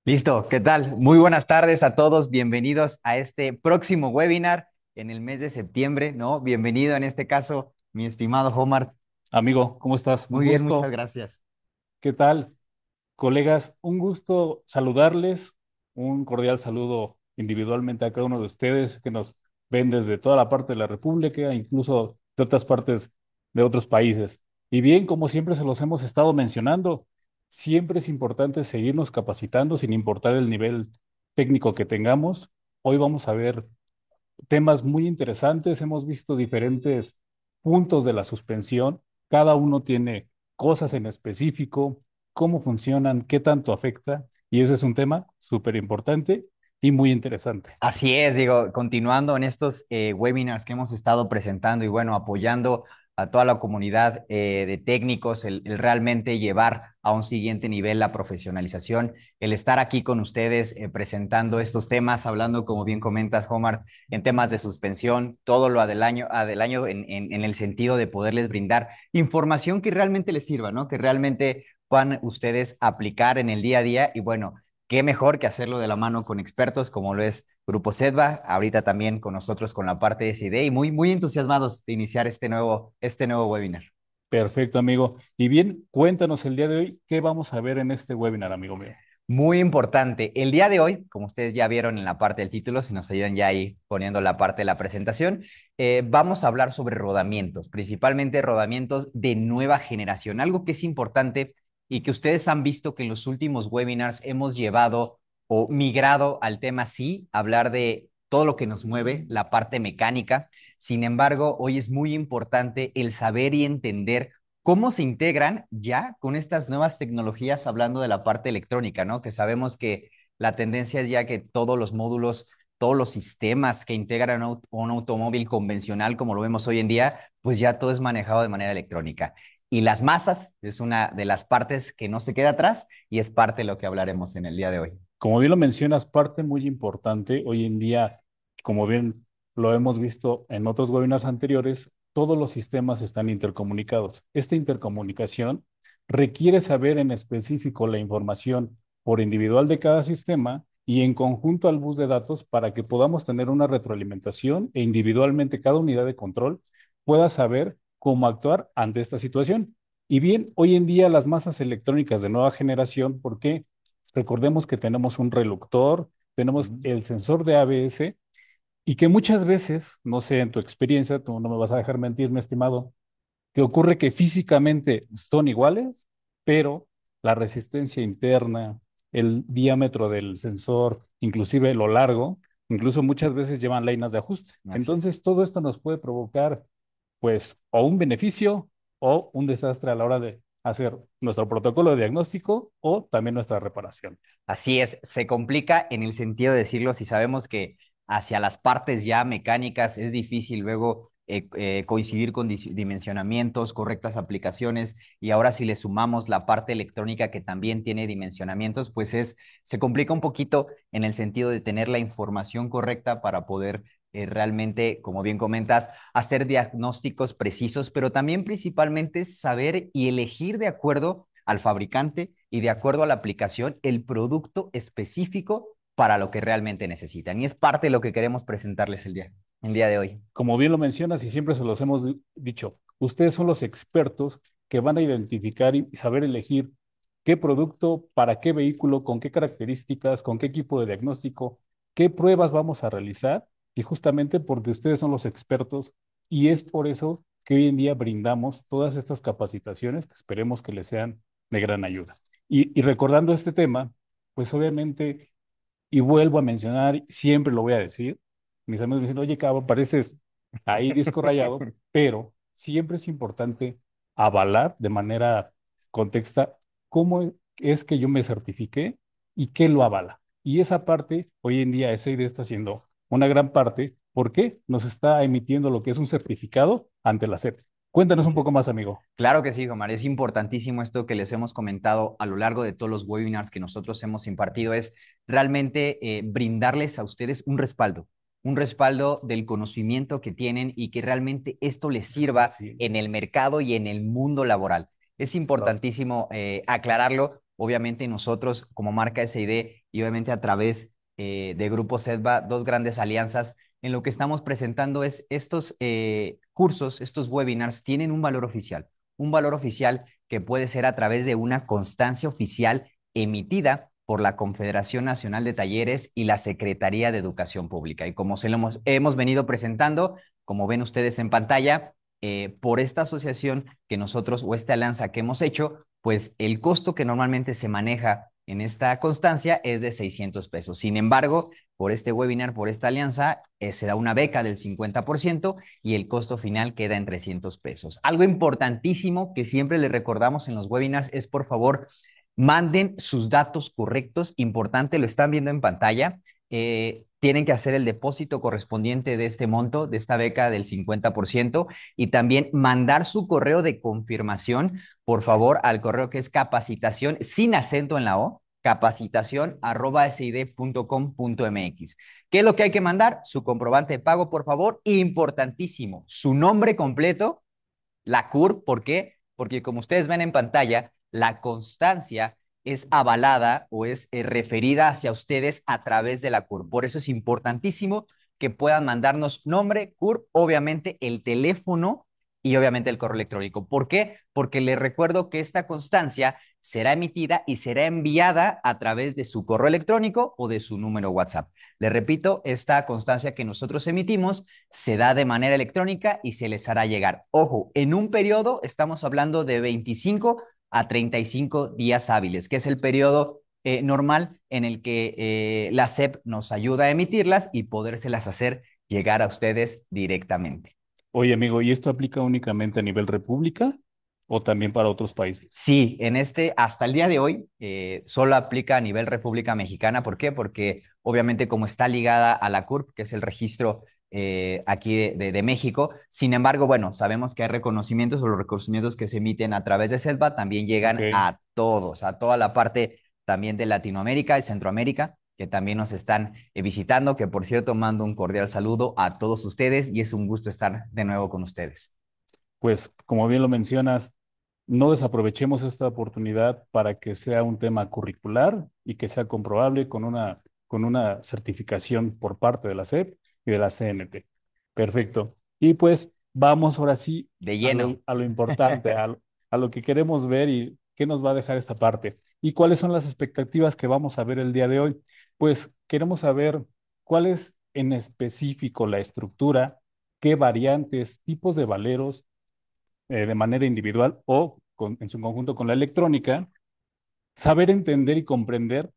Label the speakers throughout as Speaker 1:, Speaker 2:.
Speaker 1: Listo, ¿qué tal? Muy buenas tardes a todos, bienvenidos a este próximo webinar en el mes de septiembre, ¿no? Bienvenido en este caso, mi estimado Omar.
Speaker 2: Amigo, ¿cómo estás? Un
Speaker 1: Muy bien, muchas
Speaker 2: gusto.
Speaker 1: gracias.
Speaker 2: ¿Qué tal? Colegas, un gusto saludarles. Un cordial saludo individualmente a cada uno de ustedes que nos ven desde toda la parte de la República, e incluso de otras partes de otros países. Y bien, como siempre se los hemos estado mencionando, siempre es importante seguirnos capacitando sin importar el nivel técnico que tengamos. Hoy vamos a ver temas muy interesantes. Hemos visto diferentes puntos de la suspensión. Cada uno tiene cosas en específico, cómo funcionan, qué tanto afecta. Y ese es un tema súper importante y muy interesante.
Speaker 1: Así es, digo, continuando en estos webinars que hemos estado presentando y bueno, apoyando a toda la comunidad de técnicos, el realmente llevar a un siguiente nivel la profesionalización, el estar aquí con ustedes presentando estos temas, hablando, como bien comentas, Omar, en temas de suspensión, todo lo del año en el sentido de poderles brindar información que realmente les sirva, ¿no? Que realmente puedan ustedes aplicar en el día a día y bueno, qué mejor que hacerlo de la mano con expertos como lo es Grupo Sedva, ahorita también con nosotros con la parte de SID y muy entusiasmados de iniciar este nuevo webinar.
Speaker 2: Perfecto, amigo. Y bien, cuéntanos el día de hoy, ¿qué vamos a ver en este webinar, amigo mío?
Speaker 1: Muy importante. El día de hoy, como ustedes ya vieron en la parte del título, si nos ayudan ya ahí poniendo la parte de la presentación, vamos a hablar sobre rodamientos, principalmente rodamientos de nueva generación, algo que es importante y que ustedes han visto que en los últimos webinars hemos llevado o migrado al tema sí, hablar de todo lo que nos mueve, la parte mecánica. Sin embargo, hoy es muy importante el saber y entender cómo se integran ya con estas nuevas tecnologías, hablando de la parte electrónica, ¿no? Que sabemos que la tendencia es ya que todos los módulos, todos los sistemas que integran un automóvil convencional, como lo vemos hoy en día, pues ya todo es manejado de manera electrónica. Y las masas es una de las partes que no se queda atrás y es parte de lo que hablaremos en el día de hoy.
Speaker 2: Como bien lo mencionas, parte muy importante hoy en día, como bien lo hemos visto en otros webinars anteriores, todos los sistemas están intercomunicados. Esta intercomunicación requiere saber en específico la información por individual de cada sistema y en conjunto al bus de datos para que podamos tener una retroalimentación e individualmente cada unidad de control pueda saber cómo actuar ante esta situación. Y bien, hoy en día las masas electrónicas de nueva generación, ¿por qué? Recordemos que tenemos un reluctor, tenemos
Speaker 1: Ujú.
Speaker 2: el sensor de ABS y que muchas veces, no sé, en tu experiencia, tú no me vas a dejar mentir, mi estimado, que ocurre que físicamente son iguales, pero la resistencia interna, el diámetro del sensor, inclusive lo largo, incluso muchas veces llevan líneas de ajuste.
Speaker 1: Así es.
Speaker 2: Entonces, todo esto nos puede provocar, pues, o un beneficio o un desastre a la hora de hacer nuestro protocolo de diagnóstico o también nuestra reparación.
Speaker 1: Así es, se complica en el sentido de decirlo, si sabemos que hacia las partes ya mecánicas es difícil luego coincidir con dimensionamientos, correctas aplicaciones, y ahora si le sumamos la parte electrónica que también tiene dimensionamientos, pues se complica un poquito en el sentido de tener la información correcta para poder realmente, como bien comentas, hacer diagnósticos precisos, pero también principalmente saber y elegir de acuerdo al fabricante y de acuerdo a la aplicación el producto específico para lo que realmente necesitan. Y es parte de lo que queremos presentarles el día de hoy.
Speaker 2: Como bien lo mencionas y siempre se los hemos dicho, ustedes son los expertos que van a identificar y saber elegir qué producto, para qué vehículo, con qué características, con qué equipo de diagnóstico, qué pruebas vamos a realizar y justamente porque ustedes son los expertos y es por eso que hoy en día brindamos todas estas capacitaciones que esperemos que les sean de gran ayuda. Y recordando este tema, pues obviamente y vuelvo a mencionar, siempre lo voy a decir, mis amigos me dicen, oye, cabrón, pareces ahí disco rayado, pero siempre es importante avalar de manera contexta cómo es que yo me certifiqué y qué lo avala. Y esa parte, hoy en día, SID está haciendo una gran parte porque nos está emitiendo lo que es un certificado ante la SEP. Cuéntanos un
Speaker 1: Así
Speaker 2: poco
Speaker 1: es.
Speaker 2: más, amigo.
Speaker 1: Claro que sí, Omar. Es importantísimo esto que les hemos comentado a lo largo de todos los webinars que nosotros hemos impartido, es realmente brindarles a ustedes un respaldo del conocimiento que tienen y que realmente esto les sirva en el mercado y en el mundo laboral. Es
Speaker 2: Claro.
Speaker 1: importantísimo aclararlo. obviamente nosotros como marca SID y obviamente a través de Grupo Sedva, dos grandes alianzas, en lo que estamos presentando es estos cursos, estos webinars tienen un valor oficial que puede ser a través de una constancia oficial emitida por la Confederación Nacional de Talleres y la Secretaría de Educación Pública. Y como se lo hemos venido presentando, como ven ustedes en pantalla, por esta asociación que nosotros o esta alianza que hemos hecho, pues el costo que normalmente se maneja en esta constancia es de 600 pesos. Sin embargo, por este webinar, por esta alianza, se da una beca del 50% y el costo final queda en 300 pesos. Algo importantísimo que siempre le recordamos en los webinars es, por favor, manden sus datos correctos. Importante, lo están viendo en pantalla. Tienen que hacer el depósito correspondiente de este monto, de esta beca del 50%, y también mandar su correo de confirmación, por favor, al correo que es capacitación, sin acento en la O, capacitación@sid.com.mx. ¿Qué es lo que hay que mandar? Su comprobante de pago, por favor. Importantísimo, su nombre completo, la CURP. ¿Por qué? Porque como ustedes ven en pantalla, la constancia es avalada o es referida hacia ustedes a través de la CURP. Por eso es importantísimo que puedan mandarnos nombre, CURP, obviamente el teléfono y obviamente el correo electrónico. ¿Por qué? Porque les recuerdo que esta constancia será emitida y será enviada a través de su correo electrónico o de su número WhatsApp. Les repito, esta constancia que nosotros emitimos se da de manera electrónica y se les hará llegar. Ojo, en un periodo estamos hablando de 25 a 35 días hábiles, que es el periodo normal en el que la SEP nos ayuda a emitirlas y podérselas hacer llegar a ustedes directamente.
Speaker 2: Oye, amigo, ¿y esto aplica únicamente a nivel república o también para otros países?
Speaker 1: Sí, en este, hasta el día de hoy, solo aplica a nivel República Mexicana. ¿Por qué? Porque obviamente como está ligada a la CURP, que es el registro aquí de México, sin embargo, bueno, sabemos que hay reconocimientos o los reconocimientos que se emiten a través de SEDVA también llegan
Speaker 2: Ok.
Speaker 1: a todos, a toda la parte también de Latinoamérica y Centroamérica, que también nos están visitando, que por cierto mando un cordial saludo a todos ustedes y es un gusto estar de nuevo con ustedes.
Speaker 2: Pues como bien lo mencionas, no desaprovechemos esta oportunidad para que sea un tema curricular y que sea comprobable con una certificación por parte de la SEP y de la CNT. Perfecto. Y pues vamos ahora sí
Speaker 1: De lleno.
Speaker 2: a lo importante, a lo que queremos ver y qué nos va a dejar esta parte. ¿Y cuáles son las expectativas que vamos a ver el día de hoy? Pues queremos saber cuál es en específico la estructura, qué variantes, tipos de valeros de manera individual o en su conjunto con la electrónica, saber entender y comprender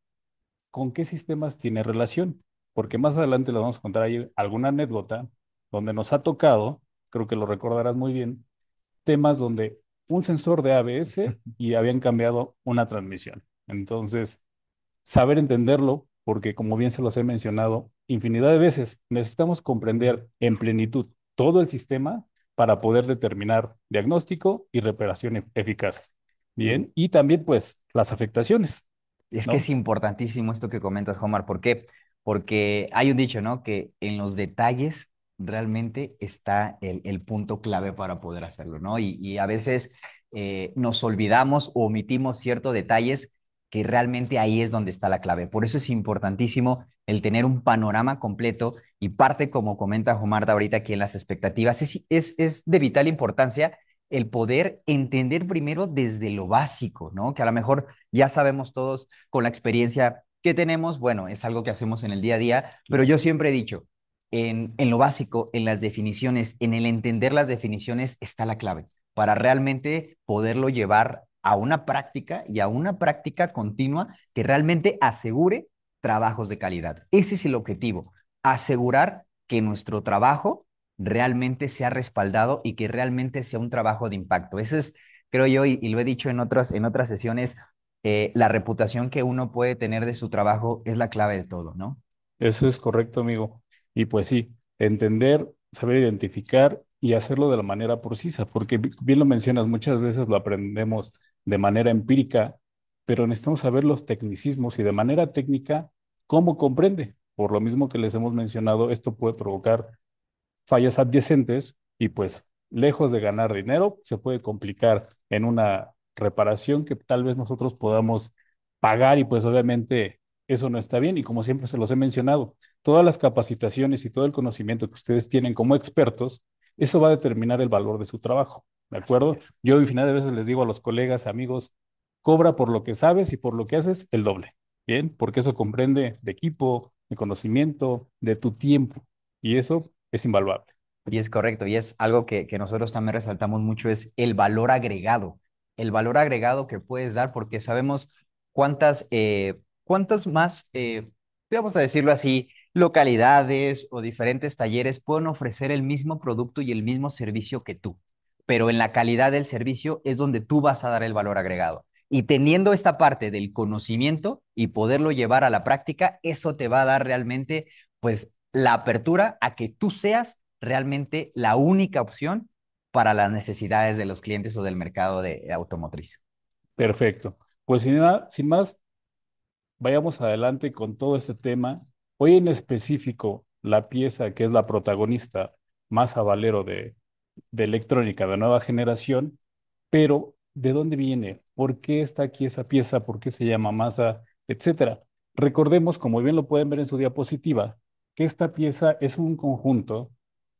Speaker 2: con qué sistemas tiene relación, porque más adelante les vamos a contar ahí alguna anécdota donde nos ha tocado, creo que lo recordarás muy bien, temas donde un sensor de ABS y habían cambiado una transmisión. Entonces, saber entenderlo, porque como bien se los he mencionado infinidad de veces, necesitamos comprender en plenitud todo el sistema para poder determinar diagnóstico y reparación eficaz. Bien, y también pues las afectaciones,
Speaker 1: Es que es
Speaker 2: ¿no?
Speaker 1: importantísimo esto que comentas, Omar. ¿Por qué? Porque hay un dicho, ¿no? Que en los detalles realmente está el punto clave para poder hacerlo, ¿no? Y a veces nos olvidamos o omitimos ciertos detalles que realmente ahí es donde está la clave. Por eso es importantísimo el tener un panorama completo y parte, como comenta Omar de ahorita aquí en las expectativas, es de vital importancia el poder entender primero desde lo básico, ¿no? Que a lo mejor ya sabemos todos con la experiencia que tenemos, bueno, es algo que hacemos en el día a día, pero yo
Speaker 2: Claro.
Speaker 1: siempre he dicho, en lo básico, en las definiciones, en el entender las definiciones está la clave para realmente poderlo llevar a una práctica y a una práctica continua que realmente asegure trabajos de calidad. Ese es el objetivo, asegurar que nuestro trabajo realmente sea respaldado y que realmente sea un trabajo de impacto. Ese es, creo yo, y lo he dicho en otras sesiones, la reputación que uno puede tener de su trabajo es la clave de todo, ¿no?
Speaker 2: Eso es correcto, amigo. Y pues sí, entender, saber identificar y hacerlo de la manera precisa, porque bien lo mencionas, muchas veces lo aprendemos de manera empírica, pero necesitamos saber los tecnicismos y de manera técnica cómo comprende. Por lo mismo que les hemos mencionado, esto puede provocar fallas adyacentes y pues lejos de ganar dinero, se puede complicar en una reparación que tal vez nosotros podamos pagar y pues obviamente eso no está bien y como siempre se los he mencionado, todas las capacitaciones y todo el conocimiento que ustedes tienen como expertos, eso va a determinar el valor de su trabajo, ¿de acuerdo? Yo al final de veces les digo a los colegas, amigos, cobra por lo que sabes y por lo que haces el doble, ¿bien? Porque eso comprende de equipo, de conocimiento, de tu tiempo y eso es invaluable.
Speaker 1: Y es correcto, y es algo que nosotros también resaltamos mucho, es el valor agregado que puedes dar, porque sabemos cuántas más, vamos a decirlo así, localidades o diferentes talleres pueden ofrecer el mismo producto y el mismo servicio que tú, pero en la calidad del servicio es donde tú vas a dar el valor agregado. Y teniendo esta parte del conocimiento y poderlo llevar a la práctica, eso te va a dar realmente, pues, la apertura a que tú seas realmente la única opción para las necesidades de los clientes o del mercado de automotriz.
Speaker 2: Perfecto. Pues sin más, vayamos adelante con todo este tema. Hoy en específico, la pieza que es la protagonista, Masa Valero de electrónica de nueva generación, pero ¿de dónde viene? ¿Por qué está aquí esa pieza? ¿Por qué se llama Masa? Etcétera. Recordemos, como bien lo pueden ver en su diapositiva, que esta pieza es un conjunto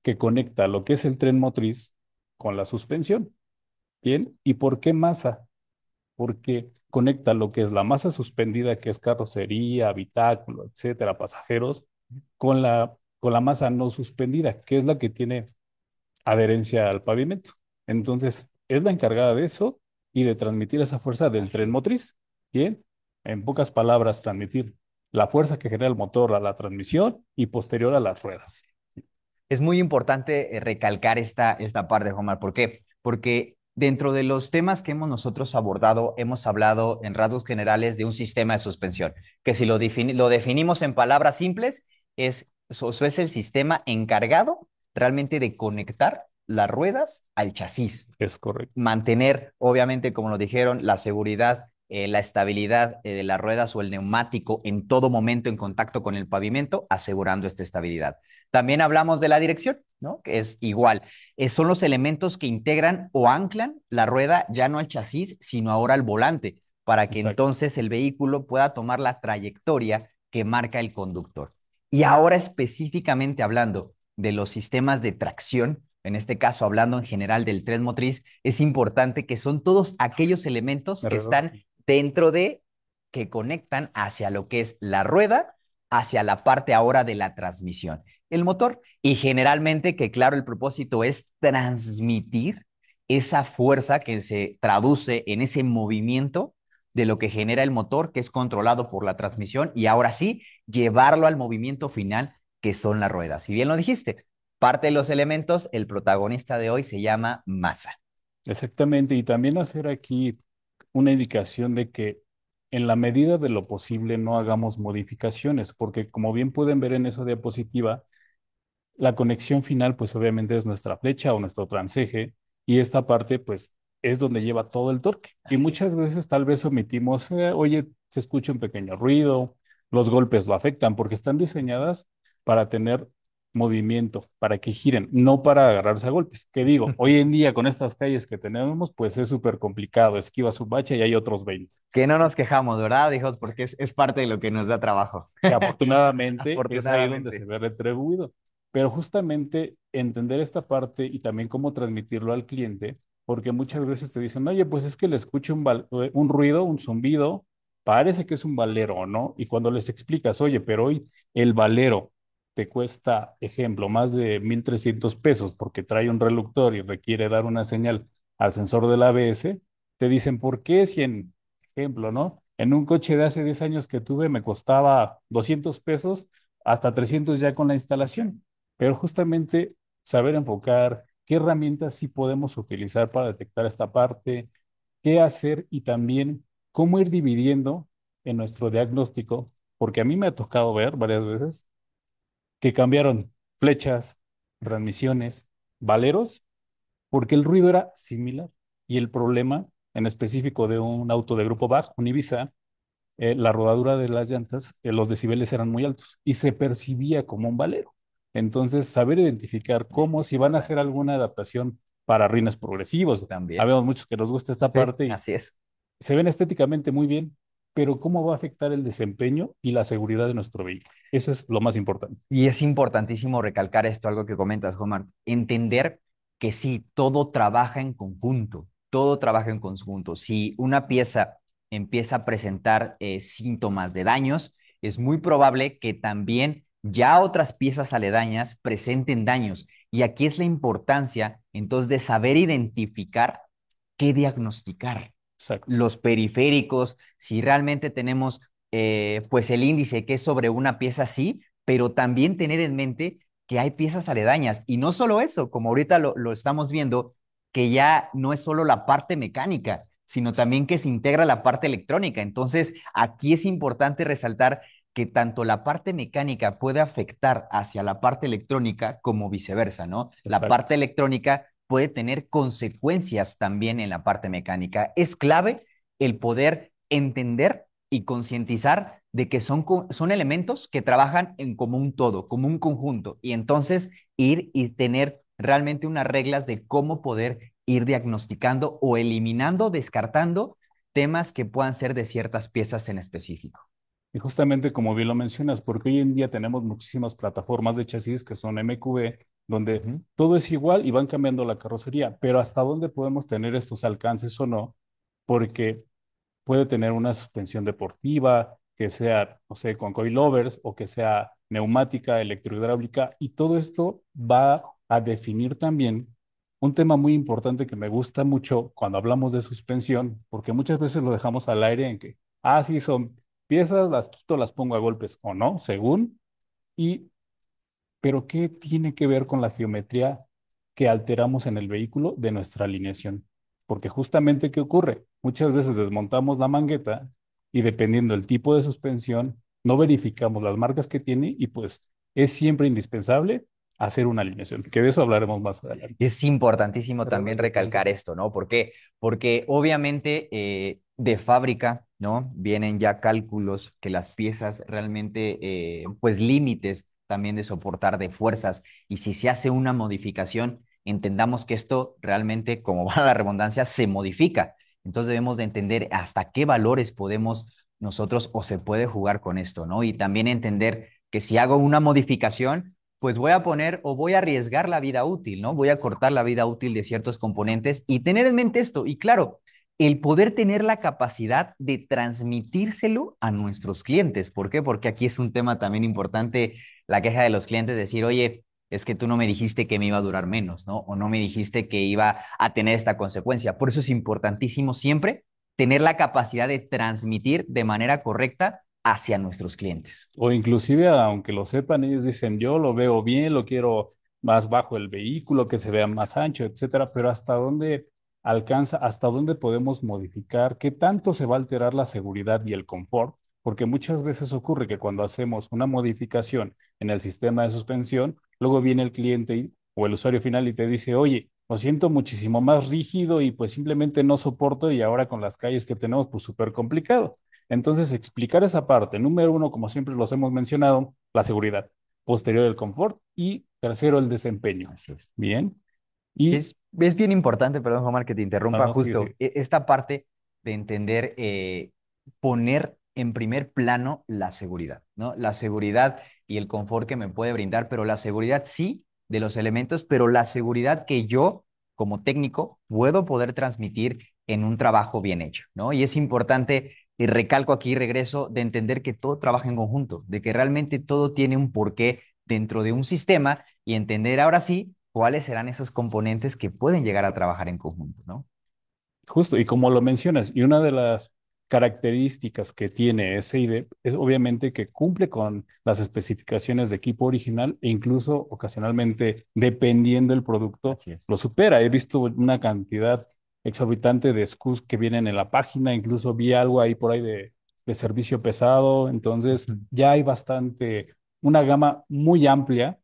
Speaker 2: que conecta lo que es el tren motriz con la suspensión. ¿Bien? ¿Y por qué masa? Porque conecta lo que es la masa suspendida, que es carrocería, habitáculo, etcétera, pasajeros, con la masa no suspendida, que es la que tiene adherencia al pavimento. Entonces, es la encargada de eso y de transmitir esa fuerza del tren motriz. Bien, en pocas palabras, transmitir la fuerza que genera el motor a la transmisión y posterior a las ruedas.
Speaker 1: Es muy importante recalcar esta parte, Omar. ¿Por qué? Porque dentro de los temas que hemos nosotros abordado, hemos hablado en rasgos generales de un sistema de suspensión, que si lo definimos en palabras simples, eso es el sistema encargado realmente de conectar las ruedas al chasis,
Speaker 2: Es correcto.
Speaker 1: mantener, obviamente, como nos dijeron, la seguridad, la estabilidad de las ruedas o el neumático en todo momento en contacto con el pavimento, asegurando esta estabilidad. También hablamos de la dirección, ¿no? Que es igual. Son los elementos que integran o anclan la rueda ya no al chasis, sino ahora al volante, para que
Speaker 2: Exacto.
Speaker 1: entonces el vehículo pueda tomar la trayectoria que marca el conductor. Y ahora específicamente hablando de los sistemas de tracción, en este caso hablando en general del tren motriz, es importante que son todos aquellos elementos que
Speaker 2: Herrero.
Speaker 1: están dentro de, que conectan hacia lo que es la rueda, hacia la parte ahora de la transmisión, el motor, y generalmente que claro, el propósito es transmitir esa fuerza que se traduce en ese movimiento de lo que genera el motor, que es controlado por la transmisión, y ahora sí, llevarlo al movimiento final, que son las ruedas. Si bien lo dijiste, parte de los elementos, el protagonista de hoy se llama masa.
Speaker 2: Exactamente. Y también hacer aquí una indicación de que en la medida de lo posible no hagamos modificaciones, porque como bien pueden ver en esa diapositiva, la conexión final pues obviamente es nuestra flecha o nuestro transeje y esta parte pues es donde lleva todo el torque. Y
Speaker 1: Así es.
Speaker 2: muchas veces tal vez omitimos, oye, se escucha un pequeño ruido, los golpes lo afectan porque están diseñadas para tener movimiento, para que giren, no para agarrarse a golpes. Que digo, hoy en día con estas calles que tenemos, pues es súper complicado, esquiva su bache y hay otros 20.
Speaker 1: Que no nos quejamos, ¿verdad, hijos? Porque es parte de lo que nos da trabajo.
Speaker 2: Que afortunadamente es ahí donde se
Speaker 1: Afortunadamente.
Speaker 2: ve retribuido. Pero justamente entender esta parte y también cómo transmitirlo al cliente, porque muchas veces te dicen, oye, pues es que le escucho un ruido, un zumbido, parece que es un valero, ¿o no? Y cuando les explicas, oye, pero hoy el valero te cuesta, ejemplo, más de 1,300 pesos porque trae un reluctor y requiere dar una señal al sensor del ABS, te dicen, ¿por qué si en, ejemplo, ¿no? En un coche de hace 10 años que tuve me costaba 200 pesos, hasta 300 ya con la instalación. Pero justamente saber enfocar qué herramientas sí podemos utilizar para detectar esta parte, qué hacer y también cómo ir dividiendo en nuestro diagnóstico, porque a mí me ha tocado ver varias veces que cambiaron flechas, transmisiones, valeros, porque el ruido era similar y el problema en específico de un auto de grupo BAG, un Ibiza, la rodadura de las llantas, los decibeles eran muy altos y se percibía como un valero. Entonces, saber identificar cómo, si van a hacer alguna adaptación para rines progresivos.
Speaker 1: También.
Speaker 2: Habemos muchos que nos gusta esta
Speaker 1: Sí,
Speaker 2: parte y
Speaker 1: así es.
Speaker 2: se ven estéticamente muy bien, pero cómo va a afectar el desempeño y la seguridad de nuestro vehículo. Eso es lo más importante.
Speaker 1: Y es importantísimo recalcar esto, algo que comentas, Omar, entender que sí, todo trabaja en conjunto, todo trabaja en conjunto. Si una pieza empieza a presentar síntomas de daños, es muy probable que también ya otras piezas aledañas presenten daños. Y aquí es la importancia, entonces, de saber identificar qué diagnosticar.
Speaker 2: Exacto.
Speaker 1: Los periféricos, si realmente tenemos pues el índice que es sobre una pieza, sí, pero también tener en mente que hay piezas aledañas. Y no solo eso, como ahorita lo estamos viendo, que ya no es solo la parte mecánica, sino también que se integra la parte electrónica. Entonces, aquí es importante resaltar que tanto la parte mecánica puede afectar hacia la parte electrónica como viceversa, ¿no? La
Speaker 2: Exacto.
Speaker 1: parte electrónica puede tener consecuencias también en la parte mecánica. Es clave el poder entender y concientizar de que son elementos que trabajan en como un todo, como un conjunto, y entonces ir y tener realmente unas reglas de cómo poder ir diagnosticando o eliminando, descartando temas que puedan ser de ciertas piezas en específico.
Speaker 2: Y justamente como bien lo mencionas, porque hoy en día tenemos muchísimas plataformas de chasis que son MQB,
Speaker 1: Uh
Speaker 2: donde
Speaker 1: -huh.
Speaker 2: todo es igual y van cambiando la carrocería, pero hasta dónde podemos tener estos alcances o no, porque puede tener una suspensión deportiva, que sea, no sé, con coilovers o que sea neumática, electrohidráulica, y todo esto va a definir también un tema muy importante que me gusta mucho cuando hablamos de suspensión, porque muchas veces lo dejamos al aire en que, ah, sí, son piezas, las quito, las pongo a golpes o no, según, y pero ¿qué tiene que ver con la geometría que alteramos en el vehículo de nuestra alineación? Porque justamente, ¿qué ocurre? Muchas veces desmontamos la mangueta y dependiendo del tipo de suspensión, no verificamos las marcas que tiene y pues es siempre indispensable hacer una alineación, que de eso hablaremos más adelante.
Speaker 1: Es importantísimo también recalcar esto, ¿no? ¿Por qué? Porque obviamente de fábrica, ¿no? Vienen ya cálculos que las piezas realmente, pues límites también de soportar de fuerzas. Y si se hace una modificación, entendamos que esto realmente, como va la redundancia, se modifica. Entonces debemos de entender hasta qué valores podemos nosotros o se puede jugar con esto, ¿no? Y también entender que si hago una modificación, pues voy a poner o voy a arriesgar la vida útil, ¿no? Voy a cortar la vida útil de ciertos componentes y tener en mente esto. Y claro, el poder tener la capacidad de transmitírselo a nuestros clientes. ¿Por qué? Porque aquí es un tema también importante, la queja de los clientes, decir, oye, es que tú no me dijiste que me iba a durar menos, ¿no? O no me dijiste que iba a tener esta consecuencia. Por eso es importantísimo siempre tener la capacidad de transmitir de manera correcta hacia nuestros clientes.
Speaker 2: O inclusive, aunque lo sepan, ellos dicen, yo lo veo bien, lo quiero más bajo el vehículo, que se vea más ancho, etcétera, pero hasta dónde alcanza, hasta dónde podemos modificar, qué tanto se va a alterar la seguridad y el confort, porque muchas veces ocurre que cuando hacemos una modificación en el sistema de suspensión, luego viene el cliente o el usuario final y te dice, oye, lo siento muchísimo más rígido y pues simplemente no soporto y ahora con las calles que tenemos, pues súper complicado. Entonces, explicar esa parte. Número uno, como siempre los hemos mencionado, la seguridad. Posterior, el confort. Y tercero, el desempeño.
Speaker 1: Así es.
Speaker 2: Bien. Y,
Speaker 1: Es bien importante, perdón, Omar, que te
Speaker 2: no,
Speaker 1: interrumpa
Speaker 2: no, sigue,
Speaker 1: justo
Speaker 2: sigue.
Speaker 1: esta parte de entender, poner en primer plano la seguridad, ¿no? La seguridad y el confort que me puede brindar, pero la seguridad sí de los elementos, pero la seguridad que yo como técnico puedo poder transmitir en un trabajo bien hecho, ¿no? Y es importante, y recalco aquí, regreso, de entender que todo trabaja en conjunto, de que realmente todo tiene un porqué dentro de un sistema y entender ahora sí cuáles serán esos componentes que pueden llegar a trabajar en conjunto, ¿no?
Speaker 2: Justo, y como lo mencionas, y una de las características que tiene SID es obviamente que cumple con las especificaciones de equipo original e incluso ocasionalmente, dependiendo del producto,
Speaker 1: Así es.
Speaker 2: lo supera. He visto una cantidad exorbitante de SKUs que vienen en la página, incluso vi algo ahí por ahí de servicio pesado, entonces
Speaker 1: Ujú.
Speaker 2: ya hay bastante, una gama muy amplia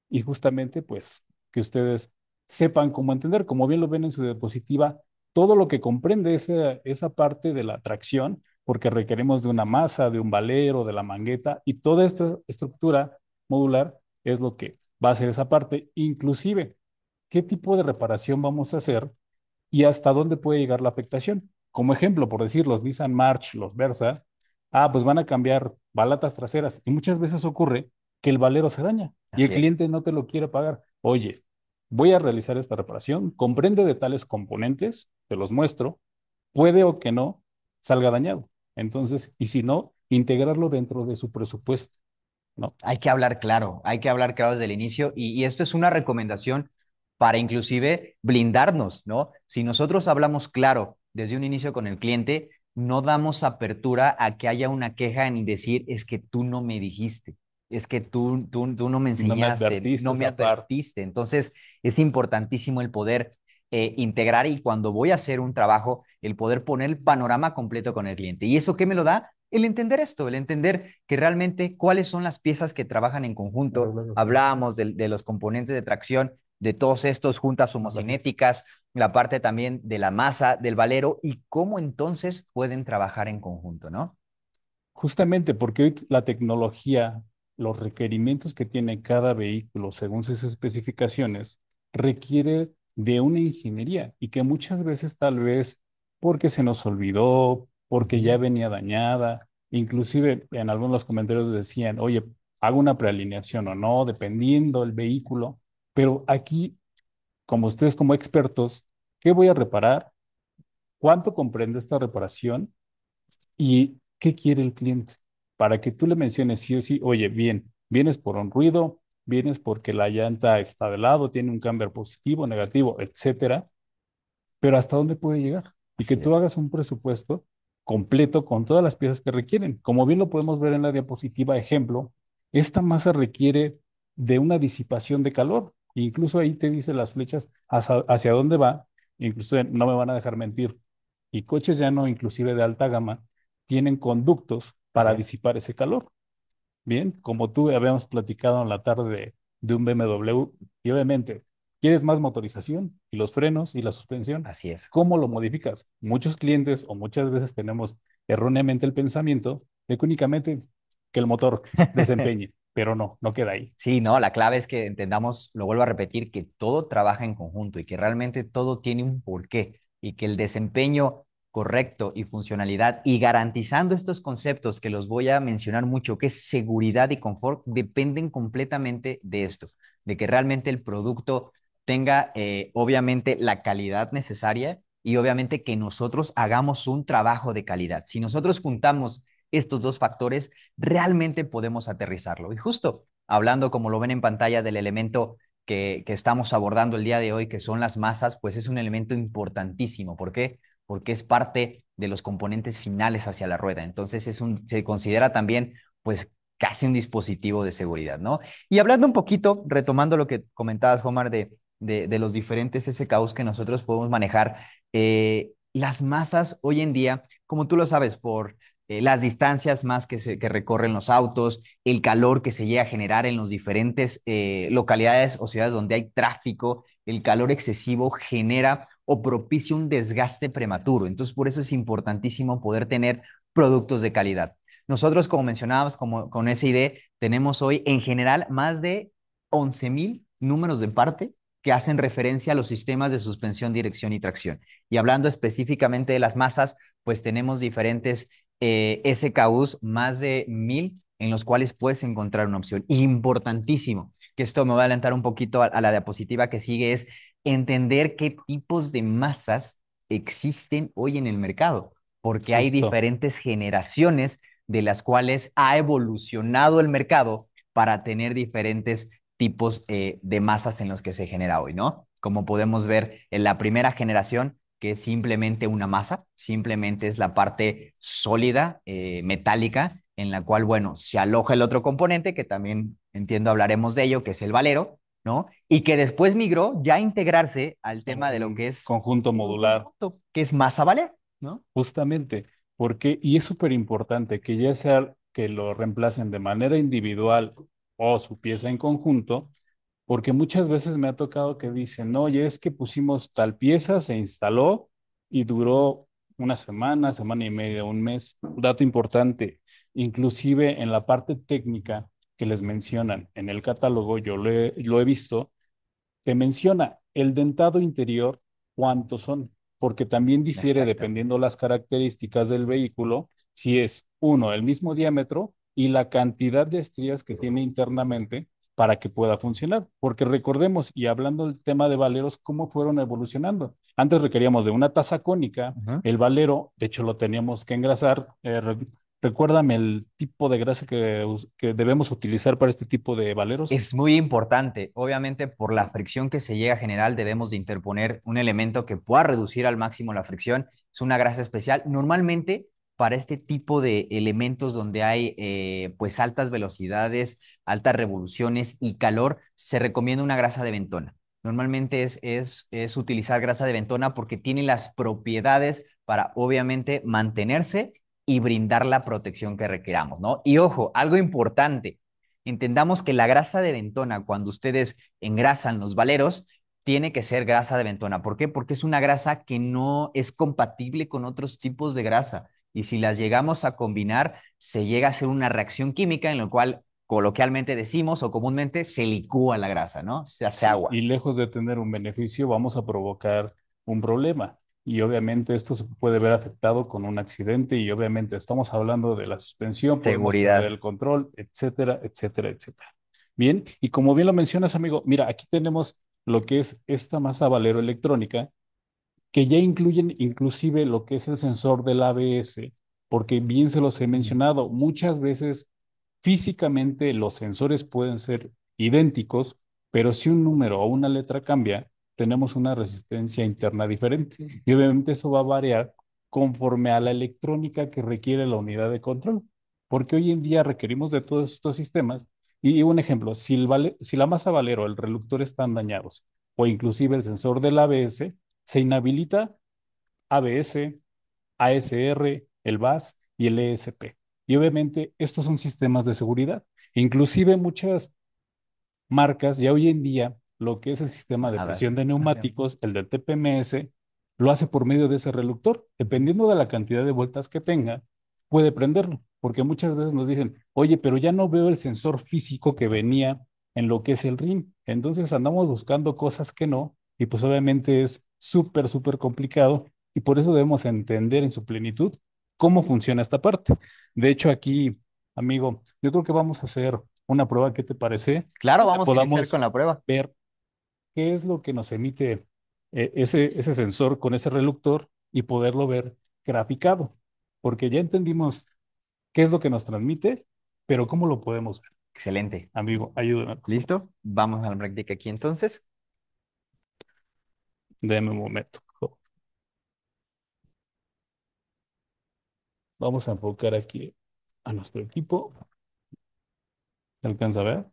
Speaker 2: y justamente pues que ustedes sepan cómo entender, como bien lo ven en su diapositiva todo lo que comprende esa parte de la tracción, porque requerimos de una masa, de un valero, de la mangueta, y toda esta estructura modular es lo que va a hacer esa parte, inclusive qué tipo de reparación vamos a hacer y hasta dónde puede llegar la afectación. Como ejemplo, por decir, los Nissan March, los Versa, Pues van a cambiar balatas traseras. Y muchas veces ocurre que el valero se daña y el
Speaker 1: Así es.
Speaker 2: cliente no te lo quiere pagar. Oye, voy a realizar esta reparación, comprende de tales componentes, te los muestro, puede o que no salga dañado. Entonces, y si no, integrarlo dentro de su presupuesto, ¿no?
Speaker 1: Hay que hablar claro desde el inicio y esto es una recomendación para inclusive blindarnos, ¿no? Si nosotros hablamos claro desde un inicio con el cliente, no damos apertura a que haya una queja ni decir, es que tú no me dijiste, es que tú no me
Speaker 2: No me
Speaker 1: enseñaste,
Speaker 2: advertiste
Speaker 1: no me
Speaker 2: esa parte.
Speaker 1: advertiste. Entonces, es importantísimo el poder integrar y cuando voy a hacer un trabajo, el poder poner el panorama completo con el cliente. ¿Y eso qué me lo da? El entender esto, el entender que realmente cuáles son las piezas que trabajan en conjunto. Hablábamos de los componentes de tracción, de todos estos juntas homocinéticas, la parte también de la masa, del valero y cómo entonces pueden trabajar en conjunto, ¿no?
Speaker 2: Justamente porque hoy la tecnología, los requerimientos que tiene cada vehículo según sus especificaciones, requiere de una ingeniería y que muchas veces tal vez porque se nos olvidó, porque ya
Speaker 1: Ujú.
Speaker 2: venía dañada, inclusive en algunos de los comentarios decían, oye, hago una prealineación o no, dependiendo del vehículo, pero aquí, como ustedes como expertos, ¿qué voy a reparar? ¿Cuánto comprende esta reparación? ¿Y qué quiere el cliente? Para que tú le menciones sí o sí, oye, bien, vienes por un ruido, vienes porque la llanta está de lado, tiene un camber positivo, negativo, etcétera, pero ¿hasta dónde puede llegar? Y que
Speaker 1: Así
Speaker 2: tú
Speaker 1: es.
Speaker 2: hagas un presupuesto completo con todas las piezas que requieren. Como bien lo podemos ver en la diapositiva ejemplo, esta masa requiere de una disipación de calor. Incluso ahí te dice las flechas hacia dónde va. Incluso no me van a dejar mentir. Y coches ya no, inclusive de alta gama, tienen conductos
Speaker 1: Así
Speaker 2: para
Speaker 1: es.
Speaker 2: disipar ese calor. Bien, como tú habíamos platicado en la tarde de un BMW, y obviamente, ¿quieres más motorización y los frenos y la suspensión?
Speaker 1: Así es.
Speaker 2: ¿Cómo lo modificas? Muchos clientes o muchas veces tenemos erróneamente el pensamiento de que únicamente que el motor desempeñe, pero no, no queda ahí.
Speaker 1: Sí, no, la clave es que entendamos, lo vuelvo a repetir, que todo trabaja en conjunto y que realmente todo tiene un porqué y que el desempeño correcto y funcionalidad y garantizando estos conceptos que los voy a mencionar mucho, que es seguridad y confort, dependen completamente de esto, de que realmente el producto tenga obviamente la calidad necesaria y obviamente que nosotros hagamos un trabajo de calidad. Si nosotros juntamos estos dos factores, realmente podemos aterrizarlo. Y justo hablando, como lo ven en pantalla, del elemento que estamos abordando el día de hoy, que son las masas, pues es un elemento importantísimo. ¿Por qué? Porque es parte de los componentes finales hacia la rueda. Entonces se considera también, pues, casi un dispositivo de seguridad, ¿no? Y hablando un poquito, retomando lo que comentabas, Omar, de los diferentes SKUs que nosotros podemos manejar, las masas hoy en día, como tú lo sabes, por las distancias más que recorren los autos, el calor que se llega a generar en las diferentes localidades o ciudades donde hay tráfico, el calor excesivo genera o propicia un desgaste prematuro. Entonces, por eso es importantísimo poder tener productos de calidad. Nosotros, como mencionábamos, como, con SID, tenemos hoy en general más de 11,000 números de parte que hacen referencia a los sistemas de suspensión, dirección y tracción. Y hablando específicamente de las masas, pues tenemos diferentes SKUs, más de 1,000 en los cuales puedes encontrar una opción. Importantísimo, que esto me va a adelantar un poquito a la diapositiva que sigue, es entender qué tipos de masas existen hoy en el mercado, porque hay
Speaker 2: Justo.
Speaker 1: diferentes generaciones de las cuales ha evolucionado el mercado para tener diferentes tipos de masas en los que se genera hoy, ¿no? Como podemos ver en la primera generación, que es simplemente una masa, simplemente es la parte sólida, metálica, en la cual, bueno, se aloja el otro componente, que también entiendo hablaremos de ello, que es el valero, ¿no? Y que después migró ya a integrarse al
Speaker 2: En
Speaker 1: tema de lo
Speaker 2: un
Speaker 1: que es
Speaker 2: conjunto
Speaker 1: un
Speaker 2: modular.
Speaker 1: conjunto, que es masa valero, ¿no?
Speaker 2: Justamente, porque, y es súper importante que ya sea que lo reemplacen de manera individual o su pieza en conjunto, porque muchas veces me ha tocado que dicen, oye, es que pusimos tal pieza, se instaló y duró una semana, semana y media, un mes. Dato importante, inclusive en la parte técnica que les mencionan en el catálogo, yo lo he visto, te menciona el dentado interior, cuántos son, porque también difiere
Speaker 1: Exacto.
Speaker 2: dependiendo las características del vehículo, si es uno, el mismo diámetro y la cantidad de estrías que tiene internamente para que pueda funcionar. Porque recordemos, y hablando del tema de valeros, cómo fueron evolucionando. Antes requeríamos de una taza cónica,
Speaker 1: Ujú.
Speaker 2: el valero, de hecho lo teníamos que engrasar. Recuérdame el tipo de grasa que debemos utilizar para este tipo de valeros.
Speaker 1: Es muy importante. Obviamente, por la fricción que se llega a generar, debemos de interponer un elemento que pueda reducir al máximo la fricción. Es una grasa especial. Normalmente, para este tipo de elementos donde hay pues altas velocidades, altas revoluciones y calor, se recomienda una grasa de Ventona. Normalmente es utilizar grasa de Ventona porque tiene las propiedades para obviamente mantenerse y brindar la protección que requeramos, ¿no? Y ojo, algo importante, entendamos que la grasa de Ventona, cuando ustedes engrasan los valeros, tiene que ser grasa de Ventona. ¿Por qué? Porque es una grasa que no es compatible con otros tipos de grasa. Y si las llegamos a combinar, se llega a hacer una reacción química en la cual coloquialmente decimos o comúnmente se licúa la grasa, ¿no? Se hace
Speaker 2: Sí,
Speaker 1: agua.
Speaker 2: y lejos de tener un beneficio, vamos a provocar un problema. Y obviamente esto se puede ver afectado con un accidente y obviamente estamos hablando de la suspensión, podemos perder
Speaker 1: Seguridad.
Speaker 2: el control, etcétera, etcétera, etcétera. Bien, y como bien lo mencionas, amigo, mira, aquí tenemos lo que es esta masa valero electrónica que ya incluyen inclusive lo que es el sensor del ABS, porque bien se los he
Speaker 1: Ujú.
Speaker 2: mencionado, muchas veces físicamente los sensores pueden ser idénticos, pero si un número o una letra cambia, tenemos una resistencia interna diferente. Y obviamente eso va a variar conforme a la electrónica que requiere la unidad de control, porque hoy en día requerimos de todos estos sistemas. Y un ejemplo, si la masa valero, el reductor están dañados, o inclusive el sensor del ABS, se inhabilita ABS, ASR, el VAS y el ESP. Y obviamente estos son sistemas de seguridad. Inclusive muchas marcas ya hoy en día lo que es el sistema de
Speaker 1: Nada.
Speaker 2: presión de neumáticos, el del TPMS, lo hace por medio de ese reductor. Dependiendo de la cantidad de vueltas que tenga, puede prenderlo. Porque muchas veces nos dicen, oye, pero ya no veo el sensor físico que venía en lo que es el ring. Entonces andamos buscando cosas que no, y pues obviamente es súper, súper complicado. Y por eso debemos entender en su plenitud cómo funciona esta parte. De hecho, aquí, amigo, yo creo que vamos a hacer una prueba, ¿qué te parece?
Speaker 1: Claro,
Speaker 2: Donde
Speaker 1: vamos a iniciar
Speaker 2: podamos
Speaker 1: con la prueba.
Speaker 2: ver qué es lo que nos emite ese sensor con ese reductor y poderlo ver graficado, porque ya entendimos qué es lo que nos transmite, pero ¿cómo lo podemos ver?
Speaker 1: Excelente.
Speaker 2: Amigo, ayúdame, por favor.
Speaker 1: ¿Listo? Vamos a la práctica aquí entonces.
Speaker 2: Déme un momento, por favor. Vamos a enfocar aquí a nuestro equipo. ¿Se alcanza a ver?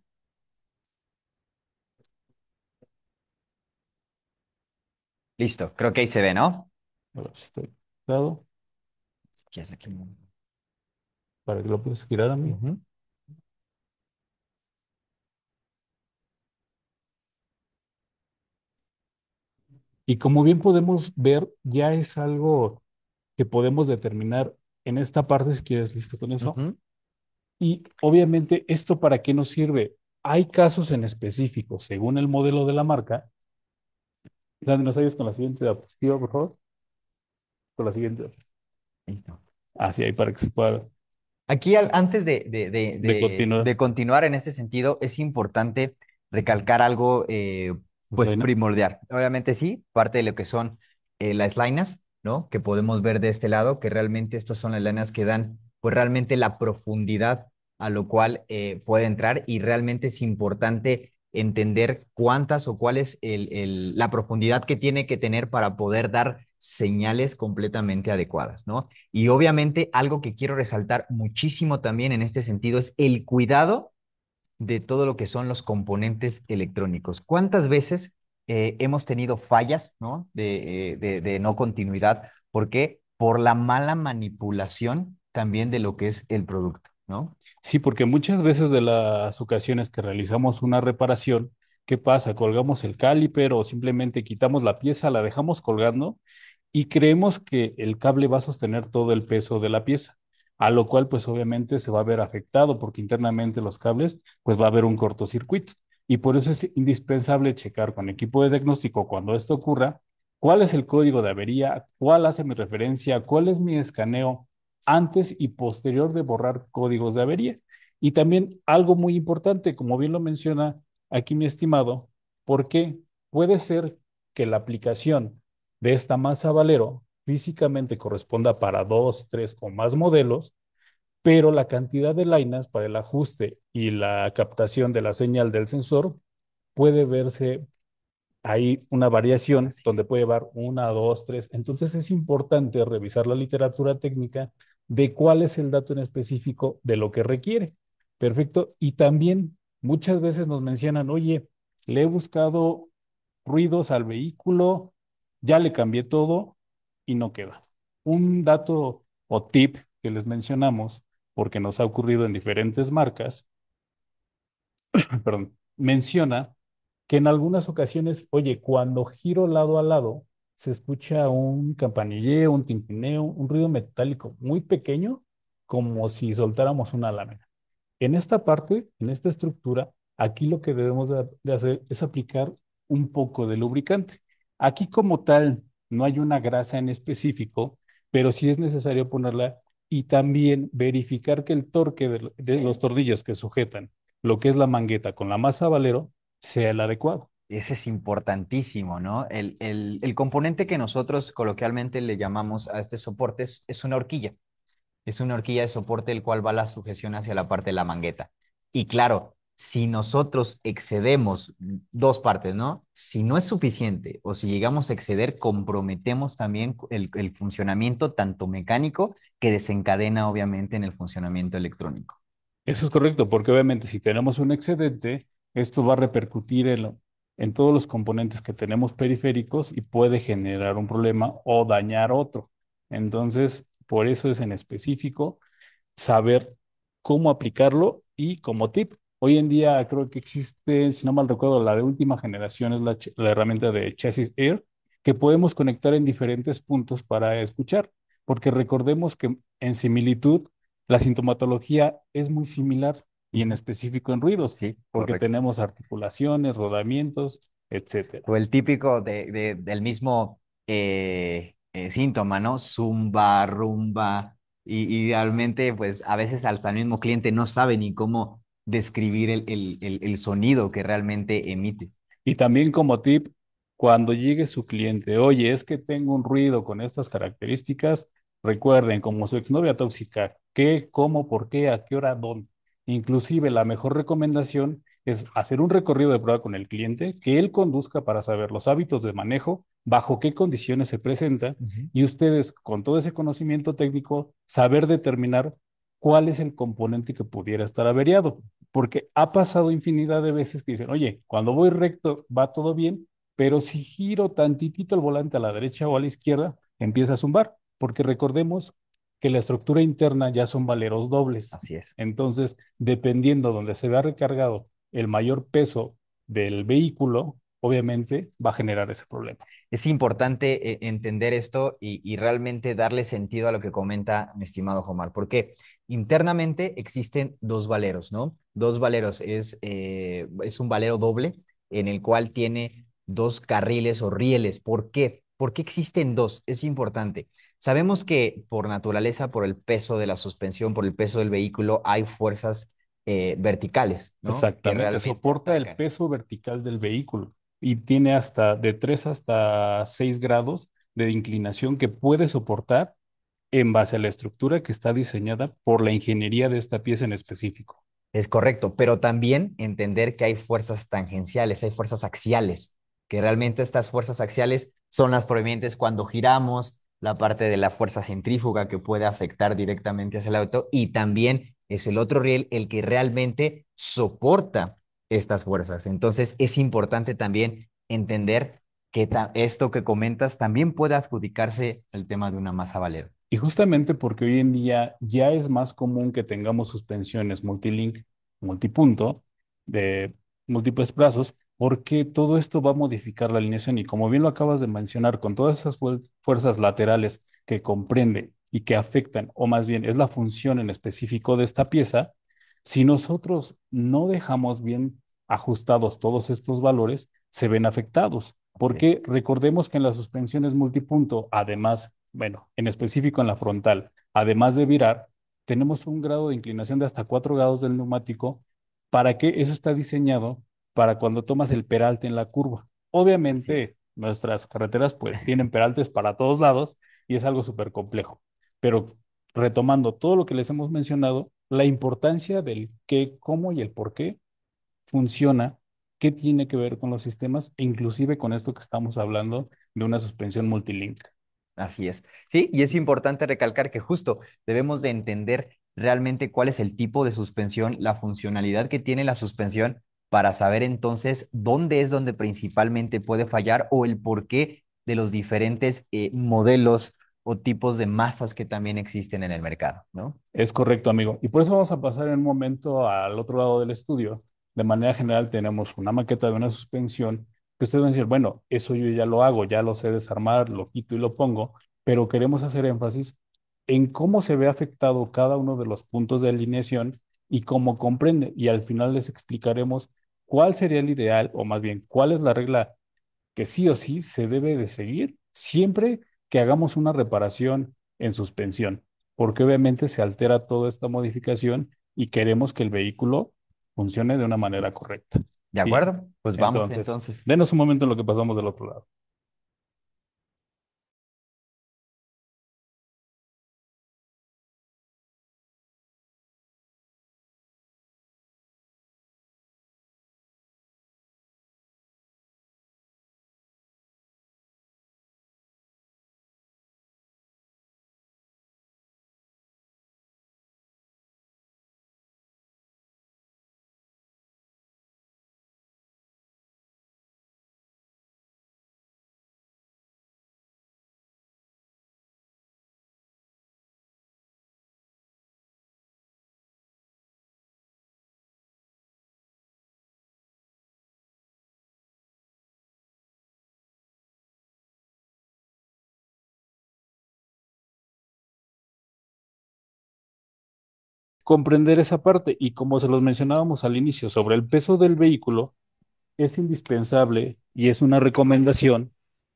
Speaker 1: Listo. Creo que ahí se ve, ¿no?
Speaker 2: A ver si estoy dado
Speaker 1: ¿Qué es aquí?
Speaker 2: para que lo puedas girar, amigo.
Speaker 1: Ujú.
Speaker 2: Y como bien podemos ver, ya es algo que podemos determinar en esta parte, si quieres, listo con eso.
Speaker 1: Ujú.
Speaker 2: Y obviamente, ¿esto para qué nos sirve? Hay casos en específico, según el modelo de la marca. Sandra, ¿nos ayudas con la siguiente diapositiva, por favor? Con la siguiente.
Speaker 1: Listo.
Speaker 2: Así ahí para que se pueda
Speaker 1: Aquí, antes
Speaker 2: de continuar.
Speaker 1: de continuar en este sentido, es importante recalcar algo pues
Speaker 2: Reina.
Speaker 1: primordial. Obviamente sí, parte de lo que son las linas, ¿no? Que podemos ver de este lado, que realmente estas son las linas que dan pues realmente la profundidad a lo cual puede entrar y realmente es importante entender cuántas o cuál es la profundidad que tiene que tener para poder dar señales completamente adecuadas, ¿no? Y obviamente algo que quiero resaltar muchísimo también en este sentido es el cuidado de todo lo que son los componentes electrónicos. ¿Cuántas veces hemos tenido fallas, ¿no? De no continuidad? ¿Por qué? Por la mala manipulación también de lo que es el producto, ¿no?
Speaker 2: Sí, porque muchas veces de las ocasiones que realizamos una reparación, ¿qué pasa? Colgamos el caliper o simplemente quitamos la pieza, la dejamos colgando y creemos que el cable va a sostener todo el peso de la pieza, a lo cual pues obviamente se va a ver afectado porque internamente los cables pues va a haber un cortocircuito. Y por eso es indispensable checar con equipo de diagnóstico cuando esto ocurra, cuál es el código de avería, cuál hace mi referencia, cuál es mi escaneo antes y posterior de borrar códigos de avería. Y también algo muy importante, como bien lo menciona aquí mi estimado, porque puede ser que la aplicación de esta masa Valero físicamente corresponda para dos, tres o más modelos, pero la cantidad de lainas para el ajuste y la captación de la señal del sensor puede verse hay una variación
Speaker 1: Así
Speaker 2: donde
Speaker 1: es.
Speaker 2: puede llevar una, dos, tres. Entonces es importante revisar la literatura técnica de cuál es el dato en específico de lo que requiere. Perfecto. Y también muchas veces nos mencionan, oye, le he buscado ruidos al vehículo, ya le cambié todo y no queda. Un dato o tip que les mencionamos, porque nos ha ocurrido en diferentes marcas, perdón, menciona que en algunas ocasiones, oye, cuando giro lado a lado, se escucha un campanilleo, un tintineo, un ruido metálico muy pequeño, como si soltáramos una lámina. En esta parte, en esta estructura, aquí lo que debemos de hacer es aplicar un poco de lubricante. Aquí como tal, no hay una grasa en específico, pero sí es necesario ponerla y también verificar que el torque de los tornillos que sujetan lo que es la mangueta con la masa Valero sea el adecuado.
Speaker 1: Ese es importantísimo, ¿no? El componente que nosotros coloquialmente le llamamos a este soporte es una horquilla. Es una horquilla de soporte el cual va la sujeción hacia la parte de la mangueta. Y claro, si nosotros excedemos dos partes, ¿no? Si no es suficiente o si llegamos a exceder, comprometemos también el funcionamiento tanto mecánico que desencadena obviamente en el funcionamiento electrónico.
Speaker 2: Eso es correcto, porque obviamente si tenemos un excedente, esto va a repercutir en todos los componentes que tenemos periféricos y puede generar un problema o dañar otro. Entonces, por eso es en específico saber cómo aplicarlo y como tip. Hoy en día creo que existe, si no mal recuerdo, la de última generación es la herramienta de Chassis Air, que podemos conectar en diferentes puntos para escuchar, porque recordemos que en similitud la sintomatología es muy similar y en
Speaker 1: Ujú.
Speaker 2: específico en ruidos,
Speaker 1: Sí,
Speaker 2: porque
Speaker 1: correcto.
Speaker 2: tenemos articulaciones, rodamientos, etcétera.
Speaker 1: O el típico del mismo síntoma, ¿no? Zumba, rumba, y idealmente, pues a veces hasta el mismo cliente no sabe ni cómo describir el sonido que realmente emite.
Speaker 2: Y también como tip, cuando llegue su cliente, oye, es que tengo un ruido con estas características, recuerden, como su exnovia tóxica, qué, cómo, por qué, a qué hora, dónde. Inclusive la mejor recomendación es hacer un recorrido de prueba con el cliente, que él conduzca para saber los hábitos de manejo, bajo qué condiciones se presenta,
Speaker 1: Ujú.
Speaker 2: y ustedes, con todo ese conocimiento técnico, saber determinar cuál es el componente que pudiera estar averiado porque ha pasado infinidad de veces que dicen, oye, cuando voy recto va todo bien, pero si giro tantitito el volante a la derecha o a la izquierda, empieza a zumbar, porque recordemos que la estructura interna ya son valeros dobles.
Speaker 1: Así es.
Speaker 2: Entonces, dependiendo donde se vea recargado el mayor peso del vehículo, obviamente va a generar ese problema.
Speaker 1: Es importante entender esto y realmente darle sentido a lo que comenta mi estimado Omar, porque internamente existen dos valeros, ¿no? Dos valeros es un valero doble en el cual tiene dos carriles o rieles. ¿Por qué? ¿Por qué existen dos? Es importante. Sabemos que por naturaleza, por el peso de la suspensión, por el peso del vehículo, hay fuerzas verticales, ¿no? Que
Speaker 2: Exactamente,
Speaker 1: realmente
Speaker 2: soporta el
Speaker 1: atacan.
Speaker 2: peso vertical del vehículo y tiene hasta de 3 hasta 6 grados de inclinación que puede soportar en base a la estructura que está diseñada por la ingeniería de esta pieza en específico.
Speaker 1: Es correcto, pero también entender que hay fuerzas tangenciales, hay fuerzas axiales, que realmente estas fuerzas axiales son las provenientes cuando giramos, la parte de la fuerza centrífuga que puede afectar directamente hacia el auto y también es el otro riel el que realmente soporta estas fuerzas. Entonces es importante también entender que esto que comentas también puede adjudicarse el tema de una masa valero.
Speaker 2: Y justamente porque hoy en día ya es más común que tengamos suspensiones multilink, multipunto, de múltiples brazos, porque todo esto va a modificar la alineación. Y como bien lo acabas de mencionar, con todas esas fuerzas laterales que comprende y que afectan, o más bien es la función en específico de esta pieza, si nosotros no dejamos bien ajustados todos estos valores, se ven afectados.
Speaker 1: Así es.
Speaker 2: Porque recordemos que en las suspensiones multipunto, además bueno, en específico en la frontal. además de virar, tenemos un grado de inclinación de hasta 4 grados del neumático. ¿Para qué? Eso está diseñado para cuando tomas el peralte en la curva.
Speaker 1: Así es.
Speaker 2: Obviamente, nuestras carreteras pues tienen peraltes para todos lados y es algo súper complejo. Pero retomando todo lo que les hemos mencionado, la importancia del qué, cómo y el por qué funciona, qué tiene que ver con los sistemas, e inclusive con esto que estamos hablando de una suspensión multilink.
Speaker 1: Así es. Sí, y es importante recalcar que justo debemos de entender realmente cuál es el tipo de suspensión, la funcionalidad que tiene la suspensión para saber entonces dónde es donde principalmente puede fallar o el porqué de los diferentes modelos o tipos de masas que también existen en el mercado, ¿no?
Speaker 2: Es correcto, amigo. Y por eso vamos a pasar en un momento al otro lado del estudio. De manera general tenemos una maqueta de una suspensión que ustedes van a decir, bueno, eso yo ya lo hago, ya lo sé desarmar, lo quito y lo pongo, pero queremos hacer énfasis en cómo se ve afectado cada uno de los puntos de alineación y cómo comprende. Y al final les explicaremos cuál sería el ideal, o más bien, cuál es la regla que sí o sí se debe de seguir siempre que hagamos una reparación en suspensión, porque obviamente se altera toda esta modificación y queremos que el vehículo funcione de una manera correcta.
Speaker 1: ¿De
Speaker 2: Y
Speaker 1: acuerdo? Pues vamos
Speaker 2: entonces,
Speaker 1: entonces.
Speaker 2: denos un momento en lo que pasamos del otro lado. Comprender esa parte y como se los mencionábamos al inicio sobre el peso del vehículo, es indispensable y es una recomendación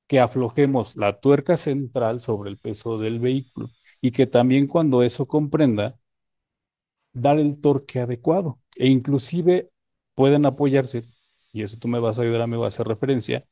Speaker 2: que aflojemos la tuerca central sobre el peso del vehículo y que también cuando eso comprenda, dar el torque adecuado e inclusive pueden apoyarse, y eso tú me vas a ayudar, amigo, a hacer referencia,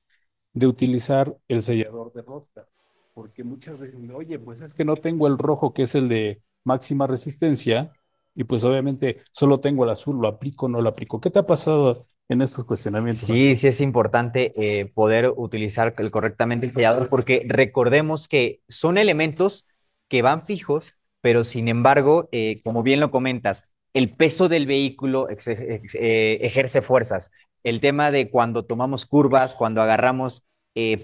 Speaker 2: de utilizar el sellador de rosca, porque muchas veces, oye, pues es que no tengo el rojo que es el de máxima resistencia y pues obviamente solo tengo el azul, lo aplico o no lo aplico. ¿Qué te ha pasado en estos cuestionamientos,
Speaker 1: Sí,
Speaker 2: amigo?
Speaker 1: sí es importante poder utilizar correctamente el sellador porque recordemos que son elementos que van fijos, pero sin embargo, como bien lo comentas, el peso del vehículo ejerce fuerzas. El tema de cuando tomamos curvas, cuando agarramos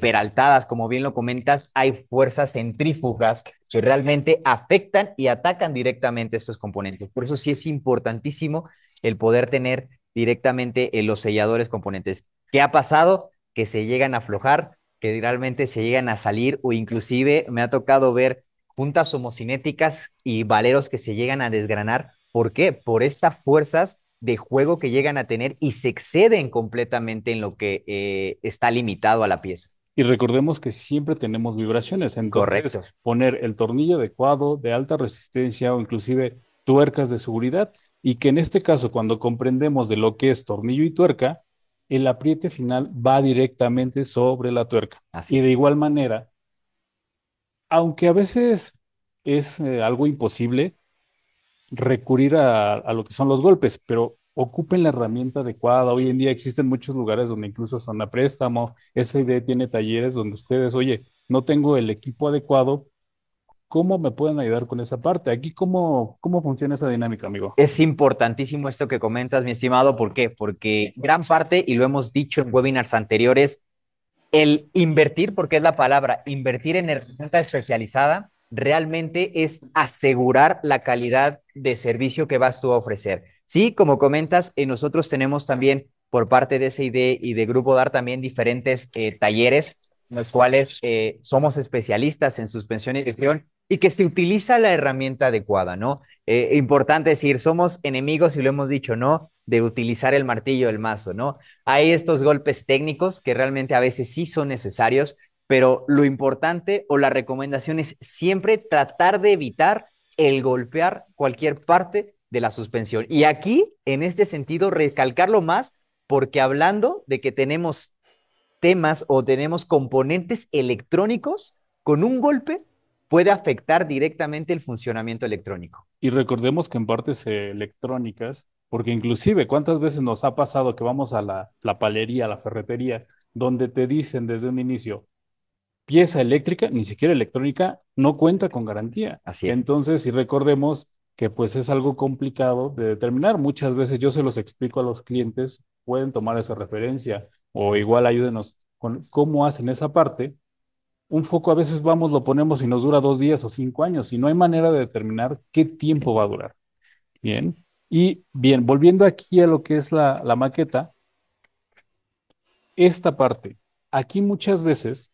Speaker 1: peraltadas, como bien lo comentas, hay fuerzas centrífugas que realmente afectan y atacan directamente estos componentes. Por eso sí es importantísimo el poder tener directamente en los selladores componentes. ¿Qué ha pasado? Que se llegan a aflojar, que realmente se llegan a salir o inclusive me ha tocado ver juntas homocinéticas y valeros que se llegan a desgranar. ¿Por qué? Por estas fuerzas de juego que llegan a tener y se exceden completamente en lo que está limitado a la pieza.
Speaker 2: Y recordemos que siempre tenemos vibraciones, entonces
Speaker 1: Correcto.
Speaker 2: poner el tornillo adecuado, de alta resistencia o inclusive tuercas de seguridad, y que en este caso, cuando comprendemos de lo que es tornillo y tuerca, el apriete final va directamente sobre la tuerca.
Speaker 1: Así
Speaker 2: Y
Speaker 1: es.
Speaker 2: de igual manera, aunque a veces es algo imposible, recurrir a lo que son los golpes, pero ocupen la herramienta adecuada. Hoy en día existen muchos lugares donde incluso son a préstamo. SID tiene talleres donde ustedes, oye, no tengo el equipo adecuado. ¿Cómo me pueden ayudar con esa parte? Aquí, ¿cómo funciona esa dinámica, amigo?
Speaker 1: Es importantísimo esto que comentas, mi estimado. ¿Por qué? Porque gran parte, y lo hemos dicho en webinars anteriores, el invertir, porque es la palabra, invertir en herramienta especializada, realmente es asegurar la calidad de servicio que vas tú a ofrecer. Sí, como comentas, nosotros tenemos también por parte de SID y de Grupo DAR también diferentes talleres en los cuales somos especialistas en suspensión y dirección y que se utiliza la herramienta adecuada, ¿no? Importante decir, somos enemigos, y lo hemos dicho, ¿no? De utilizar el martillo, el mazo, ¿no? Hay estos golpes técnicos que realmente a veces sí son necesarios, pero lo importante o la recomendación es siempre tratar de evitar el golpear cualquier parte de la suspensión. Y aquí, en este sentido, recalcarlo más, porque hablando de que tenemos temas o tenemos componentes electrónicos, con un golpe puede afectar directamente el funcionamiento electrónico.
Speaker 2: Y recordemos que en partes electrónicas, porque inclusive, ¿cuántas veces nos ha pasado que vamos a la palería, a la ferretería, donde te dicen desde un inicio, pieza eléctrica, ni siquiera electrónica, no cuenta con garantía?
Speaker 1: Así es.
Speaker 2: Entonces, si recordemos que pues es algo complicado de determinar, muchas veces yo se los explico a los clientes, pueden tomar esa referencia o igual ayúdenos con cómo hacen esa parte. Un foco a veces vamos, lo ponemos y nos dura 2 días o 5 años y no hay manera de determinar qué tiempo va a durar. Bien. Y bien, volviendo aquí a lo que es la maqueta, esta parte, aquí muchas veces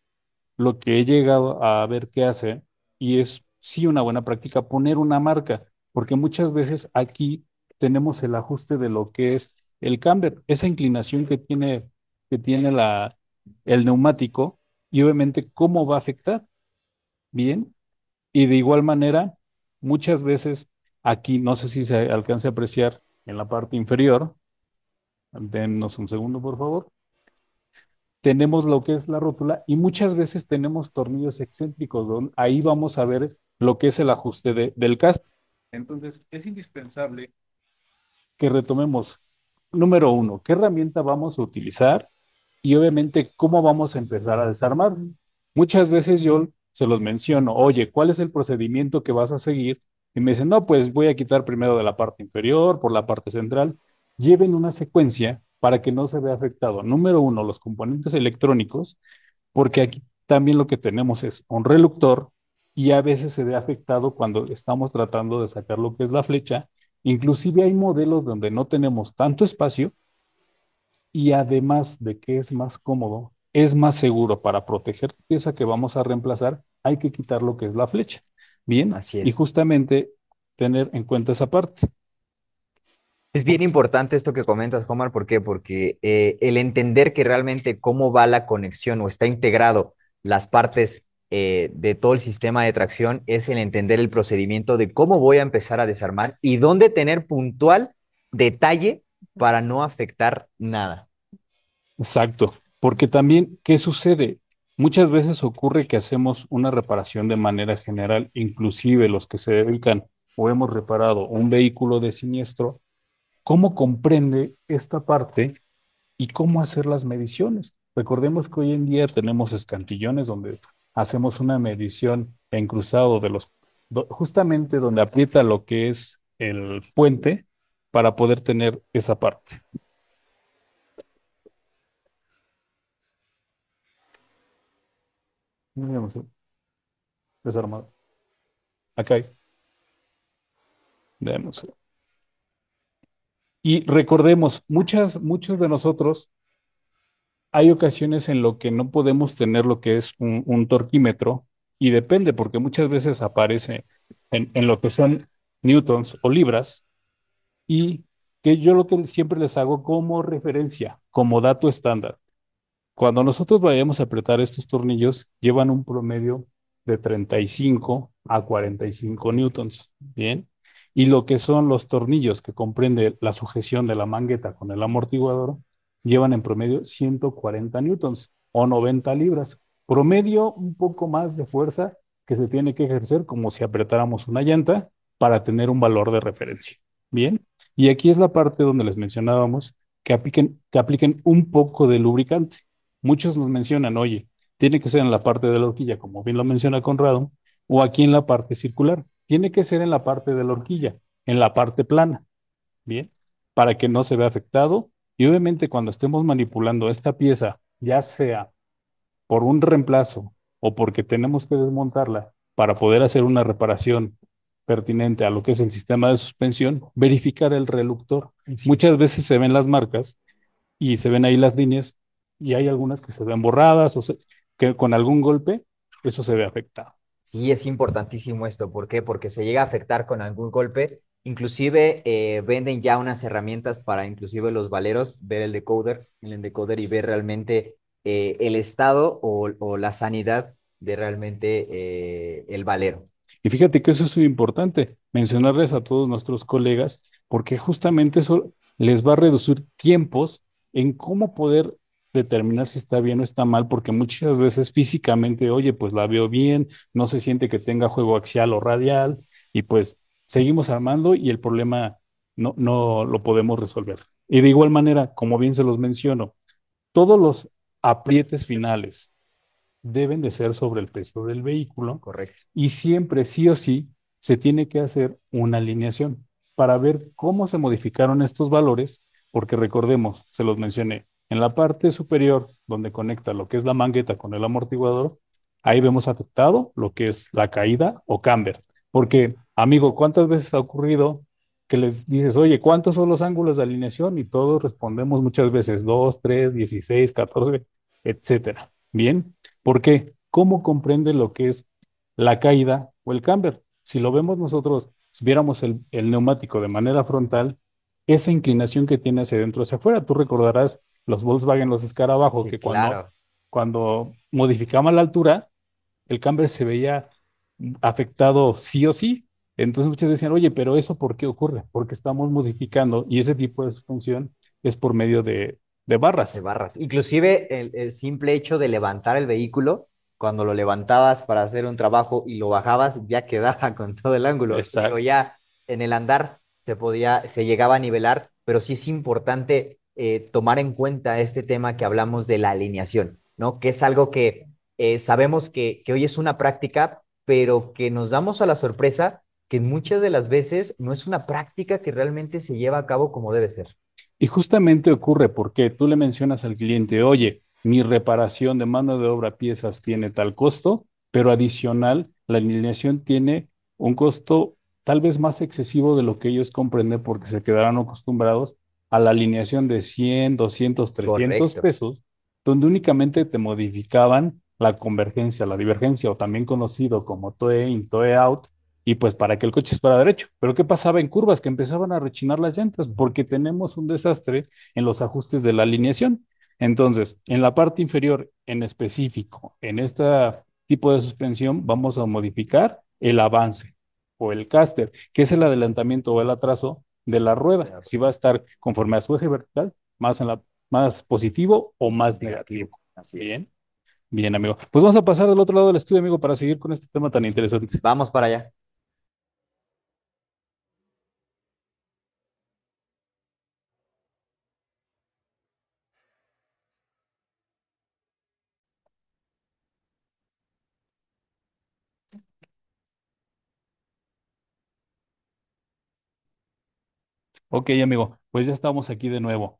Speaker 2: lo que he llegado a ver que hace, y es sí una buena práctica, poner una marca, porque muchas veces aquí tenemos el ajuste de lo que es el camber, esa inclinación que tiene el neumático, y obviamente cómo va a afectar. Bien. Y de igual manera, muchas veces aquí, no sé si se alcance a apreciar en la parte inferior, denos un segundo, por favor, tenemos lo que es la rótula y muchas veces tenemos tornillos excéntricos, donde ahí vamos a ver lo que es el ajuste del casco. Entonces, es indispensable que retomemos, número uno, qué herramienta vamos a utilizar y obviamente cómo vamos a empezar a desarmar. Muchas veces yo se los menciono, oye, ¿cuál es el procedimiento que vas a seguir? Y me dicen, no, pues voy a quitar primero de la parte inferior, por la parte central. Lleven una secuencia para que no se vea afectado. Número uno, los componentes electrónicos, porque aquí también lo que tenemos es un reluctor y a veces se ve afectado cuando estamos tratando de sacar lo que es la flecha. Inclusive hay modelos donde no tenemos tanto espacio y además de que es más cómodo, es más seguro para proteger la pieza que vamos a reemplazar, hay que quitar lo que es la flecha. Bien,
Speaker 1: Así
Speaker 2: y
Speaker 1: es.
Speaker 2: justamente tener en cuenta esa parte.
Speaker 1: Es bien importante esto que comentas, Omar, ¿por qué? Porque el entender que realmente cómo va la conexión o está integrado las partes de todo el sistema de tracción es el entender el procedimiento de cómo voy a empezar a desarmar y dónde tener puntual detalle para no afectar nada.
Speaker 2: Exacto, porque también, ¿qué sucede? Muchas veces ocurre que hacemos una reparación de manera general, inclusive los que se dedican o hemos reparado un vehículo de siniestro, ¿cómo comprende esta parte y cómo hacer las mediciones? Recordemos que hoy en día tenemos escantillones donde hacemos una medición en cruzado de justamente donde aprieta lo que es el puente para poder tener esa parte. Miremos, desarmado. Acá hay. Veamos. Y recordemos, muchos de nosotros hay ocasiones en lo que no podemos tener lo que es un torquímetro y depende porque muchas veces aparece en lo que son newtons o libras y que yo lo que siempre les hago como referencia, como dato estándar. Cuando nosotros vayamos a apretar estos tornillos, llevan un promedio de 35 a 45 newtons, ¿bien? Y lo que son los tornillos que comprende la sujeción de la mangueta con el amortiguador, llevan en promedio 140 newtons o 90 libras. Promedio un poco más de fuerza que se tiene que ejercer como si apretáramos una llanta para tener un valor de referencia, ¿bien? Y aquí es la parte donde les mencionábamos que apliquen un poco de lubricante. Muchos nos mencionan, oye, tiene que ser en la parte de la horquilla, como bien lo menciona Conrado, o aquí en la parte circular. Tiene que ser en la parte de la horquilla, en la parte plana, ¿bien? Para que no se vea afectado. Y obviamente cuando estemos manipulando esta pieza, ya sea por un reemplazo o porque tenemos que desmontarla para poder hacer una reparación pertinente a lo que es el sistema de suspensión, verificar el reluctor.
Speaker 1: Sí.
Speaker 2: Muchas veces se ven las marcas y se ven ahí las líneas y hay algunas que se ven borradas que con algún golpe eso se ve afectado.
Speaker 1: Sí, es importantísimo esto. ¿Por qué? Porque se llega a afectar con algún golpe. Inclusive venden ya unas herramientas para inclusive los valeros ver el decoder y ver realmente el estado o la sanidad de realmente el valero.
Speaker 2: Y fíjate que eso es muy importante, mencionarles a todos nuestros colegas, porque justamente eso les va a reducir tiempos en cómo poder determinar si está bien o está mal, porque muchas veces físicamente, oye, pues la veo bien, no se siente que tenga juego axial o radial, y pues seguimos armando y el problema no lo podemos resolver. Y de igual manera, como bien se los menciono, todos los aprietes finales deben de ser sobre el peso del vehículo
Speaker 1: Correcto.
Speaker 2: y siempre, sí o sí, se tiene que hacer una alineación para ver cómo se modificaron estos valores, porque recordemos, se los mencioné, en la parte superior, donde conecta lo que es la mangueta con el amortiguador, ahí vemos afectado lo que es la caída o camber. Porque, amigo, ¿cuántas veces ha ocurrido que les dices, oye, ¿cuántos son los ángulos de alineación? Y todos respondemos muchas veces, 2, 3, 16, 14, etcétera. Bien, ¿por qué? ¿Cómo comprende lo que es la caída o el camber? Si lo vemos nosotros, si viéramos el neumático de manera frontal, esa inclinación que tiene hacia adentro, hacia afuera, tú recordarás los Volkswagen, los escarabajos,
Speaker 1: Sí,
Speaker 2: que
Speaker 1: claro.
Speaker 2: cuando modificaban la altura, el camber se veía afectado sí o sí. Entonces muchos decían, oye, pero ¿eso por qué ocurre? Porque estamos modificando y ese tipo de suspensión es por medio de
Speaker 1: De
Speaker 2: barras.
Speaker 1: barras. Inclusive el simple hecho de levantar el vehículo, cuando lo levantabas para hacer un trabajo y lo bajabas, ya quedaba con todo el ángulo. Digo,
Speaker 2: Exacto.
Speaker 1: ya en el andar se llegaba a nivelar, pero sí es importante tomar en cuenta este tema que hablamos de la alineación, ¿no? Que es algo que sabemos que hoy es una práctica, pero que nos damos a la sorpresa que muchas de las veces no es una práctica que realmente se lleva a cabo como debe ser.
Speaker 2: Y justamente ocurre porque tú le mencionas al cliente, oye, mi reparación de mano de obra piezas tiene tal costo, pero adicional, la alineación tiene un costo tal vez más excesivo de lo que ellos comprenden porque se quedaron acostumbrados a la alineación de 100, 200, 300
Speaker 1: Correcto.
Speaker 2: pesos, donde únicamente te modificaban la convergencia, la divergencia, o también conocido como toe in, toe out, y pues para que el coche fuera derecho. Pero ¿qué pasaba en curvas? Que empezaban a rechinar las llantas porque tenemos un desastre en los ajustes de la alineación. Entonces, en la parte inferior en específico, en este tipo de suspensión, vamos a modificar el avance o el caster, que es el adelantamiento o el atraso de la rueda. Si va a estar conforme a su eje vertical, más positivo o más negativo.
Speaker 1: Así es.
Speaker 2: Bien, bien, amigo. Pues vamos a pasar del otro lado del estudio, amigo, para seguir con este tema tan interesante.
Speaker 1: Vamos para allá.
Speaker 2: Ok, amigo, pues ya estamos aquí de nuevo.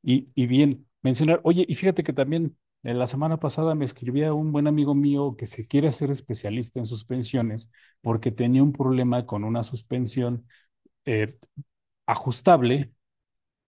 Speaker 2: Y bien, mencionar, oye, y fíjate que también la semana pasada me escribía un buen amigo mío que se quiere hacer especialista en suspensiones porque tenía un problema con una suspensión eh, ajustable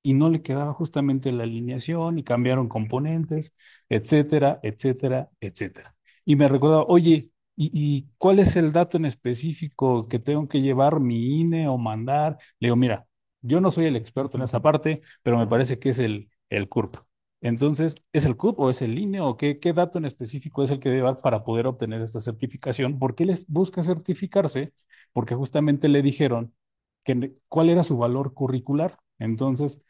Speaker 2: y no le quedaba justamente la alineación y cambiaron componentes, etcétera, etcétera, etcétera. Y me recordaba, oye, ¿y cuál es el dato en específico que tengo que llevar mi INE o mandar? Le digo, mira, yo no soy el experto en esa parte, pero me parece que es el CURP. Entonces, ¿es el CURP o es el INE o qué dato en específico es el que debe dar para poder obtener esta certificación? ¿Por qué les busca certificarse? Porque justamente le dijeron cuál era su valor curricular. Entonces,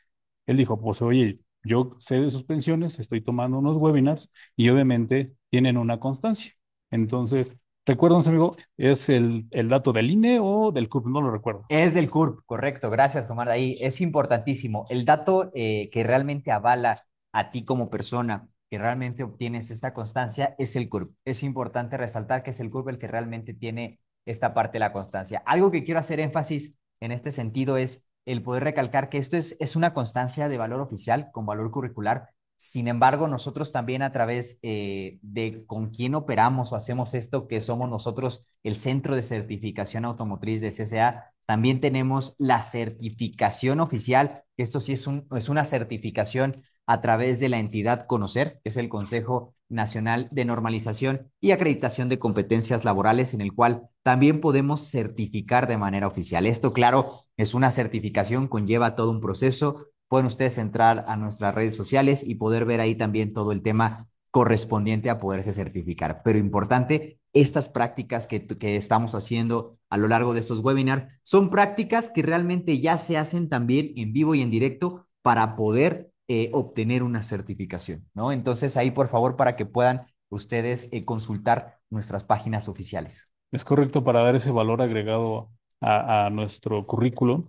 Speaker 2: él dijo, pues oye, yo sé de suspensiones, estoy tomando unos webinars y obviamente tienen una constancia. Entonces, recuérdense, amigo, ¿es el dato del INE o del CURP? No lo recuerdo.
Speaker 1: Es del CURP, correcto. Gracias, Omar. Ahí es importantísimo. El dato que realmente avala a ti como persona, que realmente obtienes esta constancia, es el CURP. Es importante resaltar que es el CURP el que realmente tiene esta parte de la constancia. Algo que quiero hacer énfasis en este sentido es el poder recalcar que esto es una constancia de valor oficial con valor curricular. Sin embargo, nosotros también a través de con quién operamos o hacemos esto, que somos nosotros el Centro de Certificación Automotriz de CCA, también tenemos la certificación oficial, que esto sí es una certificación a través de la entidad Conocer, que es el Consejo Nacional de Normalización y Acreditación de Competencias Laborales, en el cual también podemos certificar de manera oficial. Esto, claro, es una certificación, conlleva todo un proceso. Pueden ustedes entrar a nuestras redes sociales y poder ver ahí también todo el tema correspondiente a poderse certificar. Pero importante estas prácticas que estamos haciendo a lo largo de estos webinars son prácticas que realmente ya se hacen también en vivo y en directo para poder obtener una certificación, ¿no? Entonces ahí por favor para que puedan ustedes consultar nuestras páginas oficiales.
Speaker 2: Es correcto para dar ese valor agregado a nuestro currículum,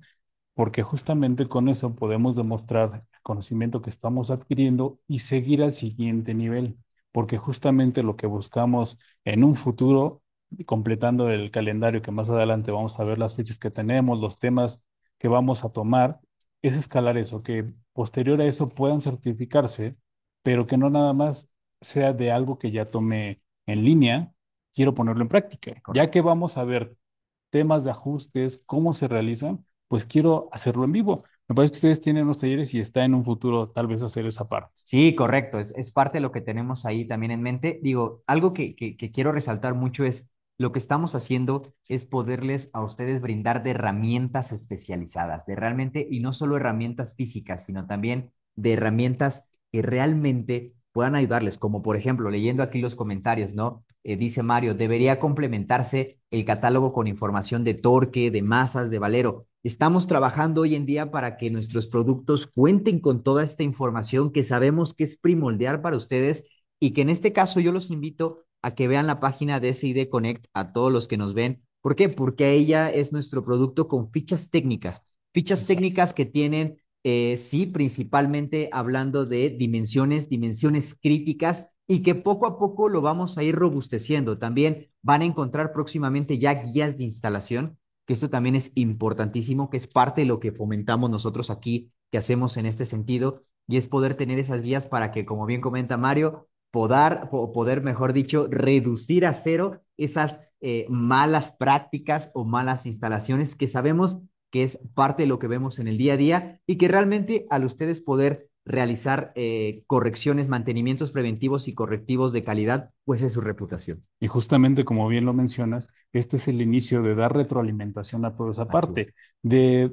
Speaker 2: porque justamente con eso podemos demostrar el conocimiento que estamos adquiriendo y seguir al siguiente nivel, porque justamente lo que buscamos en un futuro, completando el calendario que más adelante vamos a ver las fechas que tenemos, los temas que vamos a tomar, es escalar eso, que posterior a eso puedan certificarse, pero que no nada más sea de algo que ya tomé en línea, quiero ponerlo en práctica. Ya que
Speaker 1: Correcto.
Speaker 2: vamos a ver temas de ajustes, cómo se realizan, pues quiero hacerlo en vivo. Me parece que ustedes tienen unos talleres y está en un futuro tal vez hacer esa parte.
Speaker 1: Sí, correcto, es parte de lo que tenemos ahí también en mente. Digo, algo que quiero resaltar mucho es lo que estamos haciendo es poderles a ustedes brindar de herramientas especializadas, de realmente, y no solo herramientas físicas, sino también de herramientas que realmente puedan ayudarles, como por ejemplo, leyendo aquí los comentarios, ¿no? Dice Mario, debería complementarse el catálogo con información de torque, de masas, de valero. Estamos trabajando hoy en día para que nuestros productos cuenten con toda esta información que sabemos que es primordial para ustedes y que en este caso yo los invito a que vean la página de SID Connect a todos los que nos ven. ¿Por qué? Porque ella es nuestro producto con fichas
Speaker 2: Exacto.
Speaker 1: técnicas que tienen, sí, principalmente hablando de dimensiones críticas y que poco a poco lo vamos a ir robusteciendo. También van a encontrar próximamente ya guías de instalación que esto también es importantísimo, que es parte de lo que fomentamos nosotros aquí, que hacemos en este sentido, y es poder tener esas guías para que, como bien comenta Mario, poder mejor dicho, reducir a cero esas malas prácticas o malas instalaciones que sabemos que es parte de lo que vemos en el día a día y que realmente al ustedes poder realizar correcciones, mantenimientos preventivos y correctivos de calidad, pues es su reputación.
Speaker 2: Y justamente como bien lo mencionas, este es el inicio de dar retroalimentación a toda esa
Speaker 1: Así
Speaker 2: parte.
Speaker 1: es.
Speaker 2: De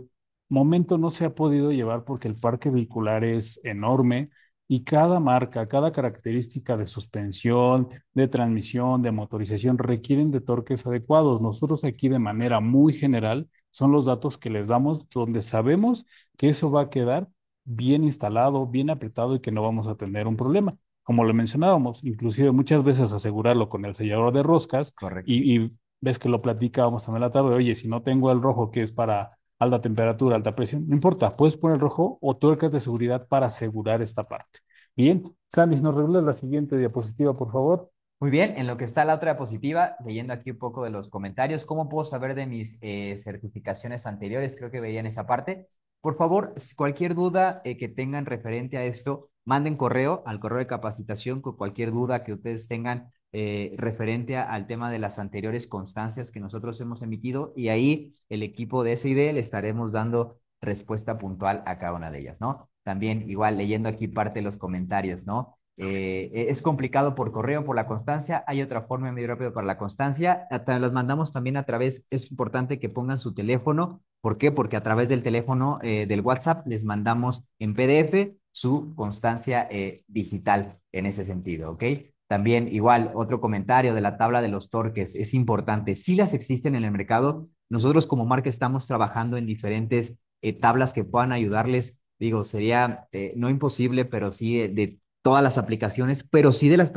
Speaker 2: momento no se ha podido llevar porque el parque vehicular es enorme y cada marca, cada característica de suspensión, de transmisión, de motorización requieren de torques adecuados. Nosotros aquí de manera muy general son los datos que les damos donde sabemos que eso va a quedar bien instalado, bien apretado y que no vamos a tener un problema como lo mencionábamos, inclusive muchas veces asegurarlo con el sellador de roscas
Speaker 1: Correcto.
Speaker 2: y ves que lo platicábamos también la tarde, oye, si no tengo el rojo que es para alta temperatura, alta presión, no importa, puedes poner el rojo o tuercas de seguridad para asegurar esta parte. Bien, Sandy, si nos regulas la siguiente diapositiva, por favor.
Speaker 1: Muy bien, en lo que está la otra diapositiva, leyendo aquí un poco de los comentarios, ¿cómo puedo saber de mis certificaciones anteriores? Creo que veían esa parte. Por favor, cualquier duda que tengan referente a esto, manden correo al correo de capacitación con cualquier duda que ustedes tengan referente al tema de las anteriores constancias que nosotros hemos emitido y ahí el equipo de SID le estaremos dando respuesta puntual a cada una de ellas, ¿no? También igual leyendo aquí parte de los comentarios, ¿no? Es complicado por correo, por la constancia. Hay otra forma muy rápido para la constancia. Las mandamos también a través, es importante que pongan su teléfono. ¿Por qué? Porque a través del teléfono del WhatsApp les mandamos en PDF su constancia digital en ese sentido, ¿ok? También igual, otro comentario de la tabla de los torques, es importante. Si las existen en el mercado, nosotros como marca estamos trabajando en diferentes tablas que puedan ayudarles. Digo, sería no imposible, pero sí de todas las aplicaciones, pero sí de las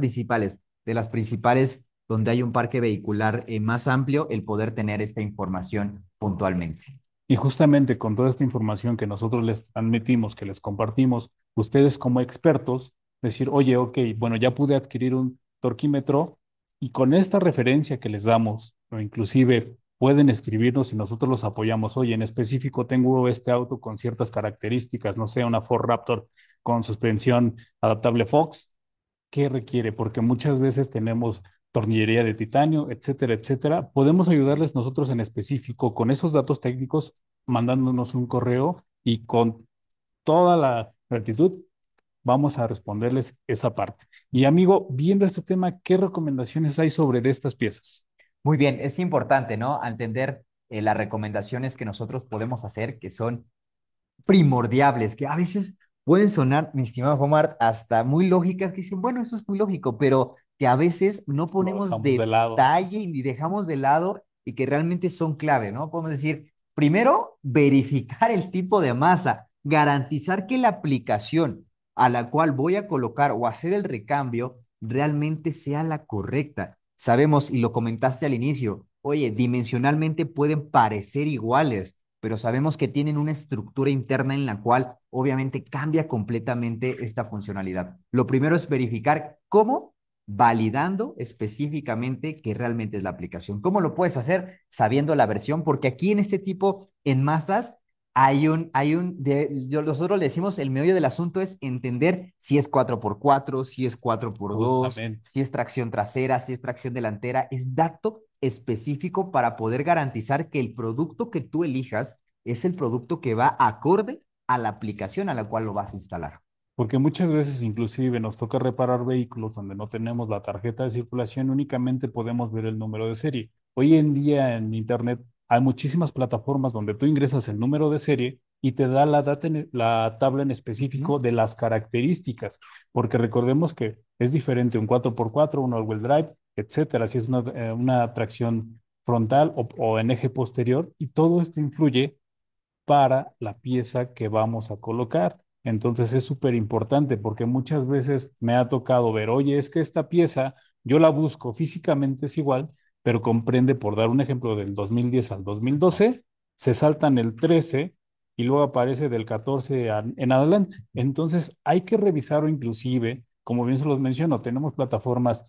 Speaker 1: principales donde hay un parque vehicular más amplio, el poder tener esta información puntualmente.
Speaker 2: Y justamente con toda esta información que nosotros les transmitimos, que les compartimos, ustedes como expertos, decir, oye, ok, bueno, ya pude adquirir un torquímetro y con esta referencia que les damos, o inclusive pueden escribirnos y nosotros los apoyamos. Oye, en específico tengo este auto con ciertas características, no sé, una Ford Raptor con suspensión adaptable Fox, qué requiere, porque muchas veces tenemos tornillería de titanio, etcétera, etcétera. Podemos ayudarles nosotros en específico con esos datos técnicos, mandándonos un correo y con toda la gratitud vamos a responderles esa parte. Y amigo, viendo este tema, ¿qué recomendaciones hay sobre de estas piezas?
Speaker 1: Muy bien, es importante, ¿no? Entender las recomendaciones que nosotros podemos hacer, que son primordiales, que a veces pueden sonar, mi estimado Omar, hasta muy lógicas que dicen, bueno, eso es muy lógico, pero que a veces no
Speaker 2: Lo
Speaker 1: ponemos
Speaker 2: dejamos de lado.
Speaker 1: detalle y dejamos de lado y que realmente son clave, ¿no? Podemos decir, primero, verificar el tipo de masa, garantizar que la aplicación a la cual voy a colocar o hacer el recambio realmente sea la correcta. Sabemos, y lo comentaste al inicio, oye, dimensionalmente pueden parecer iguales, pero sabemos que tienen una estructura interna en la cual obviamente cambia completamente esta funcionalidad. Lo primero es verificar cómo, validando específicamente que realmente es la aplicación. ¿Cómo lo puedes hacer? Sabiendo la versión, porque aquí en este tipo, en masas, nosotros le decimos, el meollo del asunto es entender si es 4x4, si es 4x2,
Speaker 2: Justamente.
Speaker 1: si es tracción trasera, si es tracción delantera, es dato específico para poder garantizar que el producto que tú elijas es el producto que va acorde a la aplicación a la cual lo vas a instalar.
Speaker 2: Porque muchas veces inclusive nos toca reparar vehículos donde no tenemos la tarjeta de circulación, únicamente podemos ver el número de serie. Hoy en día en Internet hay muchísimas plataformas donde tú ingresas el número de serie y te da la tabla en
Speaker 1: Uh -huh.
Speaker 2: específico de las características, porque recordemos que es diferente un 4x4, un all-wheel drive, etcétera, si es una tracción frontal o en eje posterior, y todo esto influye para la pieza que vamos a colocar. Entonces es súper importante porque muchas veces me ha tocado ver, oye, es que esta pieza yo la busco físicamente es igual, pero comprende, por dar un ejemplo, del 2010 al
Speaker 1: Exacto.
Speaker 2: 2012, se saltan el 13 y luego aparece del 14 en adelante. Entonces hay que revisar o inclusive, como bien se los menciono, tenemos plataformas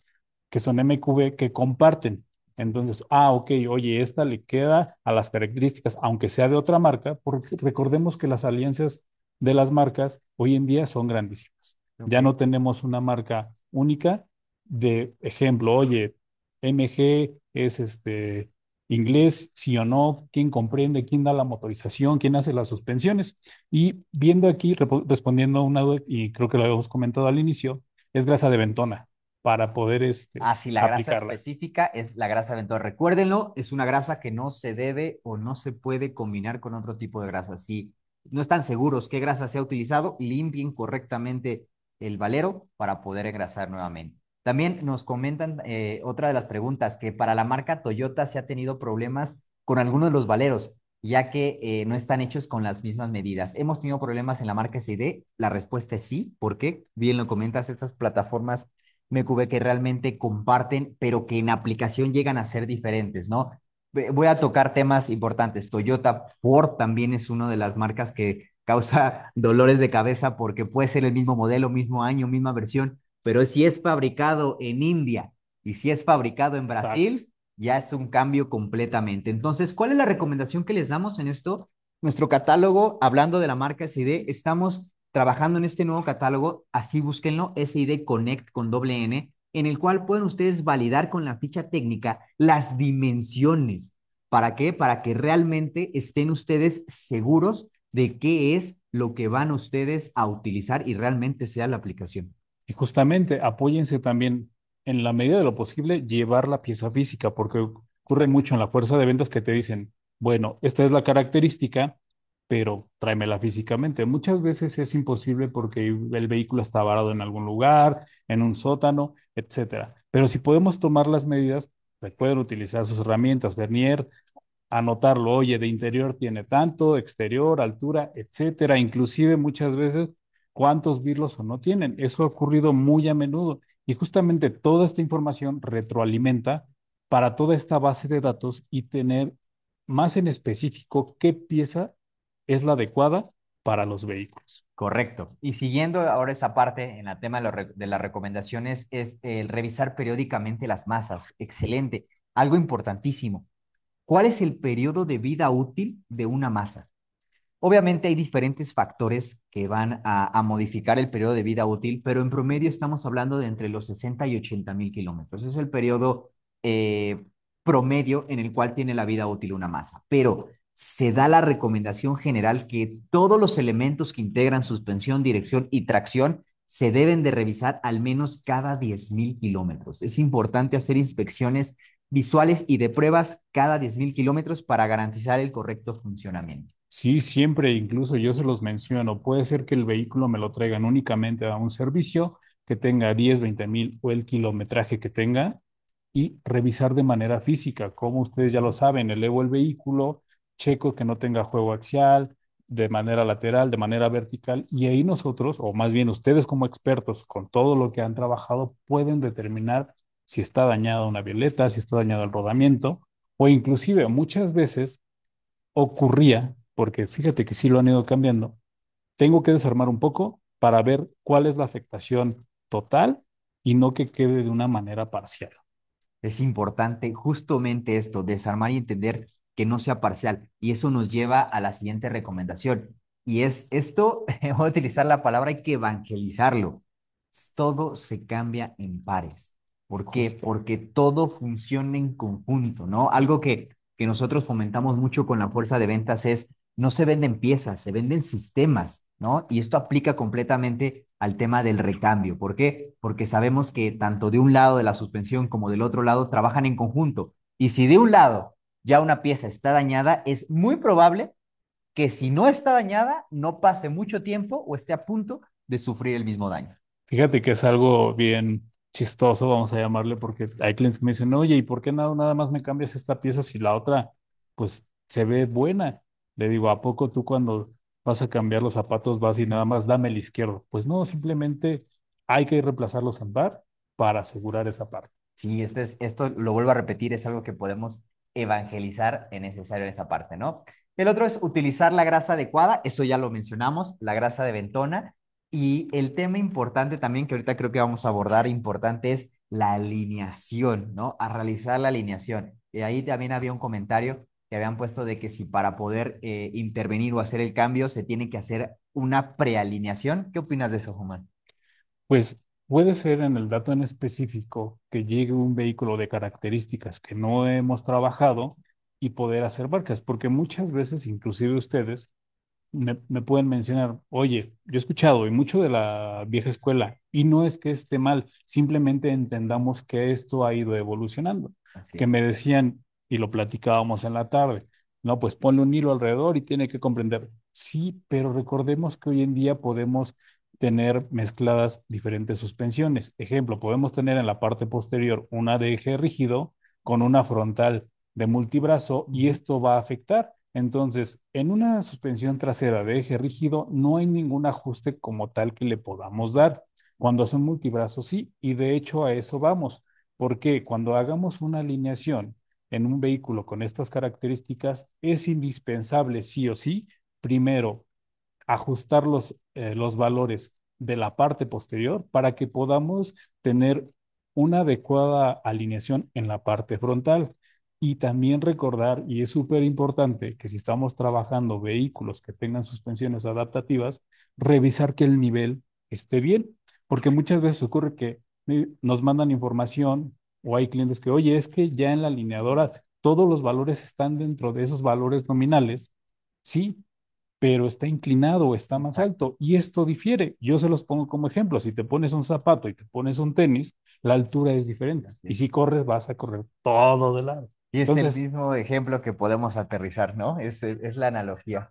Speaker 2: que son MQB que comparten. Entonces, ok, oye, esta le queda a las características, aunque sea de otra marca, porque recordemos que las alianzas de las marcas hoy en día son grandísimas. Ya
Speaker 1: Ok.
Speaker 2: no tenemos una marca única de ejemplo, oye, MG es inglés, sí o no, quién comprende, quién da la motorización, quién hace las suspensiones. Y viendo aquí, respondiendo a una duda, y creo que lo habíamos comentado al inicio, es grasa de Ventona para poder
Speaker 1: Ah, sí, la grasa
Speaker 2: aplicarla.
Speaker 1: específica es la grasa ventosa. Recuérdenlo, es una grasa que no se debe o no se puede combinar con otro tipo de grasa. Si no están seguros qué grasa se ha utilizado, limpien correctamente el valero para poder engrasar nuevamente. También nos comentan otra de las preguntas, que para la marca Toyota se ha tenido problemas con algunos de los valeros, ya que no están hechos con las mismas medidas. ¿Hemos tenido problemas en la marca SID? La respuesta es sí. ¿Por qué? Bien lo comentas, estas plataformas MQB que realmente comparten, pero que en aplicación llegan a ser diferentes, ¿no? Voy a tocar temas importantes. Toyota, Ford también es una de las marcas que causa dolores de cabeza porque puede ser el mismo modelo, mismo año, misma versión, pero si es fabricado en India y si es fabricado en
Speaker 2: Exacto.
Speaker 1: Brasil, ya es un cambio completamente. Entonces, ¿cuál es la recomendación que les damos en esto? Nuestro catálogo, hablando de la marca SID, estamos trabajando en este nuevo catálogo, así búsquenlo, SID Connect con doble N, en el cual pueden ustedes validar con la ficha técnica las dimensiones. ¿Para qué? Para que realmente estén ustedes seguros de qué es lo que van ustedes a utilizar y realmente sea la aplicación.
Speaker 2: Y justamente apóyense también en la medida de lo posible llevar la pieza física, porque ocurre mucho en la fuerza de ventas que te dicen, bueno, esta es la característica, pero tráemela físicamente. Muchas veces es imposible porque el vehículo está varado en algún lugar, en un sótano, etcétera. Pero si podemos tomar las medidas, pues pueden utilizar sus herramientas, vernier, anotarlo, oye, de interior tiene tanto, exterior, altura, etcétera, inclusive muchas veces cuántos birlos o no tienen. Eso ha ocurrido muy a menudo y justamente toda esta información retroalimenta para toda esta base de datos y tener más en específico qué pieza es la adecuada para los vehículos.
Speaker 1: Correcto. Y siguiendo ahora esa parte en el tema de las recomendaciones, es el revisar periódicamente las masas. Excelente. Algo importantísimo. ¿Cuál es el periodo de vida útil de una masa? Obviamente hay diferentes factores que van a modificar el periodo de vida útil, pero en promedio estamos hablando de entre los 60 y 80 mil kilómetros. Es el periodo eh, promedio en el cual tiene la vida útil una masa. Pero se da la recomendación general que todos los elementos que integran suspensión, dirección y tracción se deben de revisar al menos cada 10 mil kilómetros. Es importante hacer inspecciones visuales y de pruebas cada 10 mil kilómetros para garantizar el correcto funcionamiento.
Speaker 2: Sí, siempre, incluso yo se los menciono. Puede ser que el vehículo me lo traigan únicamente a un servicio que tenga 10, 20 mil o el kilometraje que tenga y revisar de manera física. Como ustedes ya lo saben, elevo el vehículo, checo que no tenga juego axial, de manera lateral, de manera vertical, y ahí nosotros, o más bien ustedes como expertos, con todo lo que han trabajado, pueden determinar si está dañada una violeta, si está dañado el rodamiento, o inclusive muchas veces ocurría, porque fíjate que sí lo han ido cambiando, tengo que desarmar un poco para ver cuál es la afectación total y no que quede de una manera parcial.
Speaker 1: Es importante justamente esto, desarmar y entender que no sea parcial. Y eso nos lleva a la siguiente recomendación. Y es esto, voy a utilizar la palabra, hay que evangelizarlo. Todo se cambia en pares. ¿Por qué?
Speaker 2: Justo.
Speaker 1: Porque todo funciona en conjunto, ¿no? Algo que nosotros fomentamos mucho con la fuerza de ventas es, no se venden piezas, se venden sistemas, ¿no? Y esto aplica completamente al tema del recambio. ¿Por qué? Porque sabemos que tanto de un lado de la suspensión como del otro lado trabajan en conjunto. Y si de un lado ya una pieza está dañada, es muy probable que si no está dañada, no pase mucho tiempo o esté a punto de sufrir el mismo daño.
Speaker 2: Fíjate que es algo bien chistoso, vamos a llamarle, porque hay clientes que me dicen, oye, ¿y por qué nada más me cambias esta pieza si la otra, pues, se ve buena? Le digo, ¿a poco tú cuando vas a cambiar los zapatos vas y nada más dame el izquierdo? Pues no, simplemente hay que reemplazarlos en par para asegurar esa parte.
Speaker 1: Sí, esto lo vuelvo a repetir, es algo que podemos evangelizar en necesario en esa parte, ¿no? El otro es utilizar la grasa adecuada, eso ya lo mencionamos, la grasa de Ventona. Y el tema importante también, que ahorita creo que vamos a abordar, importante es la alineación, ¿no? A realizar la alineación. Y ahí también había un comentario que habían puesto de que si para poder intervenir o hacer el cambio se tiene que hacer una prealineación. ¿Qué opinas de eso, Juan?
Speaker 2: Pues puede ser en el dato en específico que llegue un vehículo de características que no hemos trabajado y poder hacer marcas, porque muchas veces, inclusive ustedes, me pueden mencionar, oye, yo he escuchado y mucho de la vieja escuela, y no es que esté mal, simplemente entendamos que esto ha ido evolucionando,
Speaker 1: Así
Speaker 2: que
Speaker 1: es.
Speaker 2: me decían, y lo platicábamos en la tarde, no, pues ponle un hilo alrededor y tiene que comprender. Sí, pero recordemos que hoy en día podemos tener mezcladas diferentes suspensiones. Ejemplo, podemos tener en la parte posterior una de eje rígido con una frontal de multibrazo y
Speaker 1: Ujú.
Speaker 2: esto va a afectar. Entonces, en una suspensión trasera de eje rígido no hay ningún ajuste como tal que le podamos dar. Cuando son multibrazos, sí, y de hecho a eso vamos, porque cuando hagamos una alineación en un vehículo con estas características, es indispensable, sí o sí, primero ajustar los valores de la parte posterior para que podamos tener una adecuada alineación en la parte frontal. Y también recordar, y es súper importante, que si estamos trabajando vehículos que tengan suspensiones adaptativas, revisar que el nivel esté bien, porque muchas veces ocurre que nos mandan información o hay clientes que, oye, es que ya en la alineadora todos los valores están dentro de esos valores nominales. Sí, pero está inclinado o está más
Speaker 1: Exacto.
Speaker 2: alto. Y esto difiere. Yo se los pongo como ejemplo. Si te pones un zapato y te pones un tenis, la altura es diferente.
Speaker 1: Así
Speaker 2: Y
Speaker 1: es.
Speaker 2: si corres, vas a correr todo de lado.
Speaker 1: Y es el
Speaker 2: Entonces,
Speaker 1: mismo ejemplo que podemos aterrizar, ¿no? Es la analogía.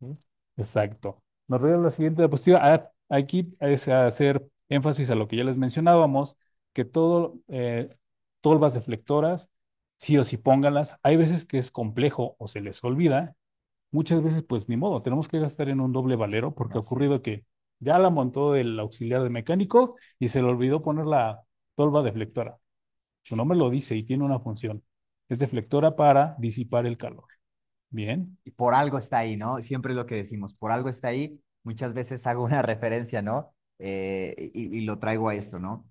Speaker 1: Ujú.
Speaker 2: exacto. Nos resta la siguiente diapositiva. Aquí es hacer énfasis a lo que ya les mencionábamos, que tolvas deflectoras, sí o sí póngalas. Hay veces que es complejo o se les olvida. Muchas veces, pues ni modo, tenemos que gastar en un doble valero porque ha
Speaker 1: Así es.
Speaker 2: ocurrido que ya la montó el auxiliar de mecánico y se le olvidó poner la tolva deflectora. Su nombre lo dice y tiene una función. Es deflectora para disipar el calor. Bien.
Speaker 1: Y por algo está ahí, ¿no? Siempre es lo que decimos, por algo está ahí. Muchas veces hago una referencia, ¿no? Y lo traigo a esto, ¿no?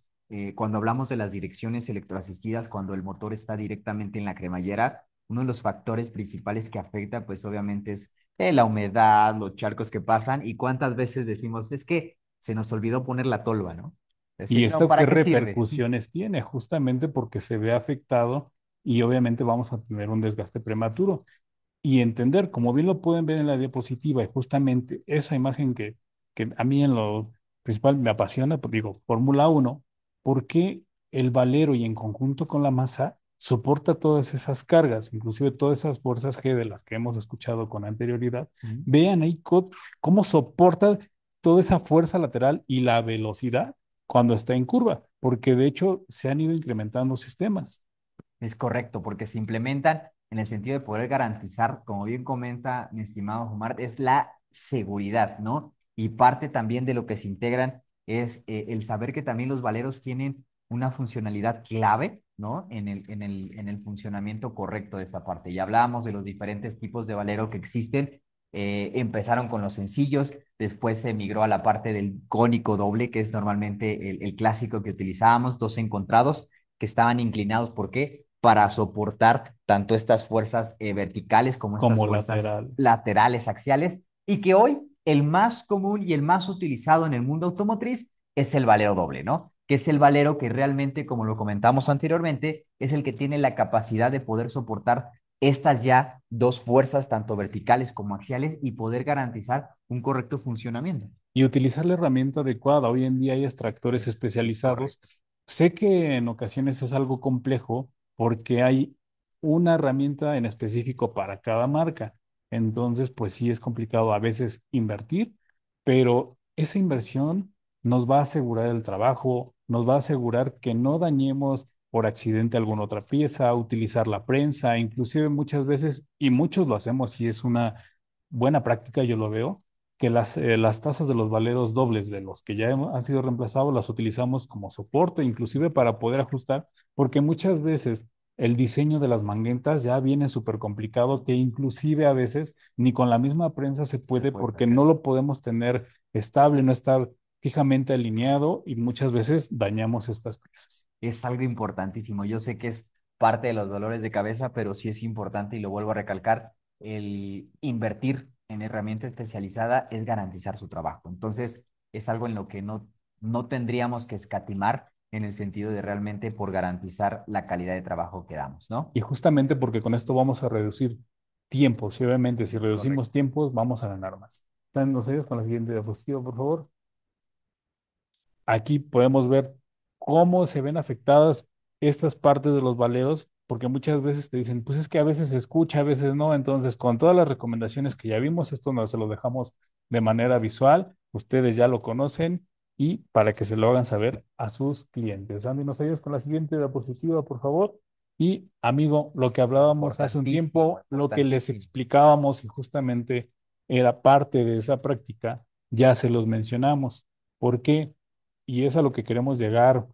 Speaker 1: Cuando hablamos de las direcciones electroasistidas, cuando el motor está directamente en la cremallera, uno de los factores principales que afecta, pues obviamente es la humedad, los charcos que pasan y cuántas veces decimos, es que se nos olvidó poner la tolva, ¿no?
Speaker 2: ¿Y
Speaker 1: Decir, no,
Speaker 2: esto qué
Speaker 1: ¿para qué sirve?
Speaker 2: repercusiones tiene? Justamente porque se ve afectado y obviamente vamos a tener un desgaste prematuro. Y entender, como bien lo pueden ver en la diapositiva, y justamente esa imagen que a mí en lo principal me apasiona, pues digo, Fórmula 1, ¿por qué el valero y en conjunto con la masa soporta todas esas cargas, inclusive todas esas fuerzas G de las que hemos escuchado con anterioridad.
Speaker 1: Ujú.
Speaker 2: Vean ahí cómo soporta toda esa fuerza lateral y la velocidad cuando está en curva, porque de hecho se han ido incrementando sistemas.
Speaker 1: Es correcto, porque se implementan en el sentido de poder garantizar, como bien comenta mi estimado Omar, es la seguridad, ¿no? Y parte también de lo que se integran es el saber que también los valeros tienen una funcionalidad clave, ¿no? En el funcionamiento correcto de esta parte. Ya hablábamos de los diferentes tipos de valero que existen. Empezaron con los sencillos, después se migró a la parte del cónico doble, que es normalmente el clásico que utilizábamos, dos encontrados que estaban inclinados. ¿Por qué? Para soportar tanto estas fuerzas verticales como estas
Speaker 2: Como
Speaker 1: fuerzas
Speaker 2: laterales.
Speaker 1: laterales, axiales, y que hoy el más común y el más utilizado en el mundo automotriz es el valero doble, ¿no? Que es el valero que realmente, como lo comentamos anteriormente, es el que tiene la capacidad de poder soportar estas ya dos fuerzas, tanto verticales como axiales, y poder garantizar un correcto funcionamiento.
Speaker 2: Y utilizar la herramienta adecuada. Hoy en día hay extractores especializados. Sé que en ocasiones es algo complejo porque hay una herramienta en específico para cada marca. Entonces, pues sí es complicado a veces invertir, pero esa inversión nos va a asegurar el trabajo, nos va a asegurar que no dañemos por accidente alguna otra pieza, utilizar la prensa, inclusive muchas veces, y muchos lo hacemos y es una buena práctica, yo lo veo que las tazas de los valeros dobles de los que ya han sido reemplazados las utilizamos como soporte, inclusive para poder ajustar, porque muchas veces el diseño de las manguetas ya viene súper complicado, que inclusive a veces ni con la misma prensa se
Speaker 1: Se
Speaker 2: puede
Speaker 1: puede
Speaker 2: porque
Speaker 1: sacar.
Speaker 2: no lo podemos tener estable, no está fijamente alineado y muchas veces dañamos estas piezas.
Speaker 1: Es algo importantísimo. Yo sé que es parte de los dolores de cabeza, pero sí es importante y lo vuelvo a recalcar, el invertir en herramienta especializada es garantizar su trabajo. Entonces, es algo en lo que no tendríamos que escatimar en el sentido de realmente por garantizar la calidad de trabajo que damos, ¿no?
Speaker 2: Y justamente porque con esto vamos a reducir tiempos y obviamente si reducimos
Speaker 1: Correcto.
Speaker 2: tiempos vamos a ganar más. ¿Nos ayudas con la siguiente diapositiva, por favor? Aquí podemos ver cómo se ven afectadas estas partes de los valeros, porque muchas veces te dicen, pues es que a veces se escucha, a veces no. Entonces, con todas las recomendaciones que ya vimos, esto nos se lo dejamos de manera visual, ustedes ya lo conocen y para que se lo hagan saber a sus clientes. Andy, ¿nos ayudas con la siguiente diapositiva, por favor? Y amigo, lo que hablábamos hace un
Speaker 1: Importantísimo,
Speaker 2: tiempo, lo que les
Speaker 1: importantísimo.
Speaker 2: explicábamos y justamente era parte de esa práctica, ya se los mencionamos. ¿Por qué? Y es a lo que queremos llegar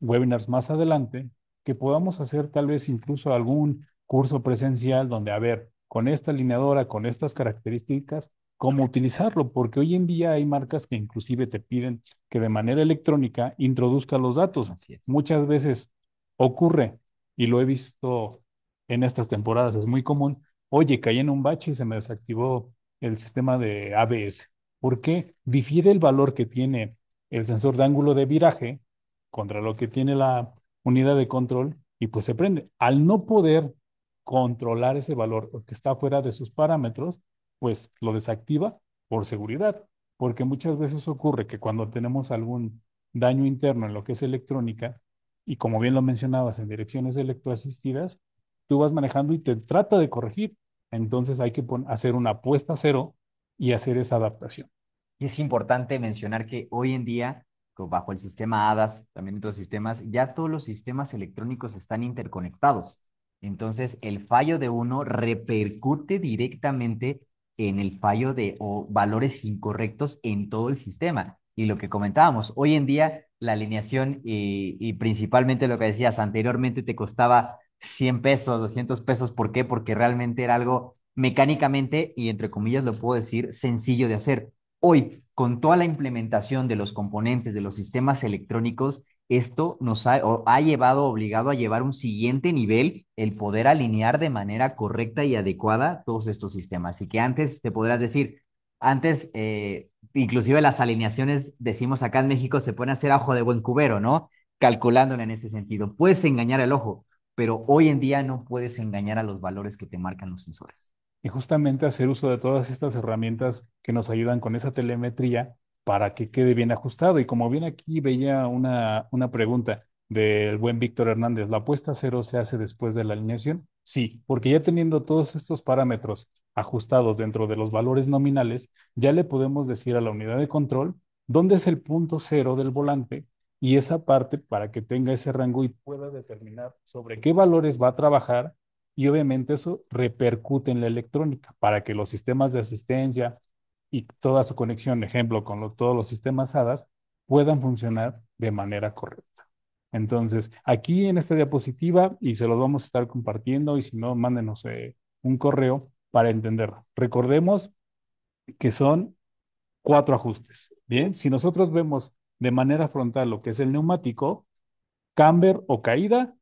Speaker 2: webinars más adelante, que podamos hacer tal vez incluso algún curso presencial donde, a ver, con esta alineadora, con estas características, cómo utilizarlo, porque hoy en día hay marcas que inclusive te piden que de manera electrónica introduzca los datos.
Speaker 1: Así es.
Speaker 2: Muchas veces ocurre, y lo he visto en estas temporadas, es muy común, oye, caí en un bache y se me desactivó el sistema de ABS. ¿Por qué? Difiere el valor que tiene el sensor de ángulo de viraje contra lo que tiene la unidad de control y pues se prende. Al no poder controlar ese valor que está fuera de sus parámetros, pues lo desactiva por seguridad, porque muchas veces ocurre que cuando tenemos algún daño interno en lo que es electrónica, y como bien lo mencionabas en direcciones electroasistidas, tú vas manejando y te trata de corregir. Entonces hay que hacer una puesta a cero y hacer esa adaptación.
Speaker 1: Y es importante mencionar que hoy en día, bajo el sistema ADAS, también otros sistemas, ya todos los sistemas electrónicos están interconectados. Entonces, el fallo de uno repercute directamente en el fallo de o valores incorrectos en todo el sistema. Y lo que comentábamos, hoy en día la alineación y principalmente lo que decías anteriormente te costaba 100 pesos, 200 pesos. ¿Por qué? Porque realmente era algo mecánicamente, y entre comillas lo puedo decir, sencillo de hacer. Hoy, con toda la implementación de los componentes de los sistemas electrónicos, esto nos ha llevado, obligado a llevar un siguiente nivel, el poder alinear de manera correcta y adecuada todos estos sistemas. Y que antes, te podrás decir, antes, inclusive las alineaciones, decimos acá en México, se pueden hacer a ojo de buen cubero, ¿no? Calculándole en ese sentido. Puedes engañar al ojo, pero hoy en día no puedes engañar a los valores que te marcan los sensores.
Speaker 2: Y justamente hacer uso de todas estas herramientas que nos ayudan con esa telemetría para que quede bien ajustado. Y como bien aquí veía una pregunta, del buen Víctor Hernández, ¿la puesta a cero se hace después de la alineación? Sí, porque ya teniendo todos estos parámetros ajustados dentro de los valores nominales, ya le podemos decir a la unidad de control dónde es el punto cero del volante y esa parte para que tenga ese rango y pueda determinar sobre qué valores va a trabajar y obviamente eso repercute en la electrónica para que los sistemas de asistencia y toda su conexión, ejemplo, con todos los sistemas HADAS, puedan funcionar de manera correcta. Entonces, aquí en esta diapositiva, y se los vamos a estar compartiendo, y si no, mándenos un correo para entenderlo. Recordemos que son 4 ajustes. Bien, si nosotros vemos de manera frontal lo que es el neumático, camber o caída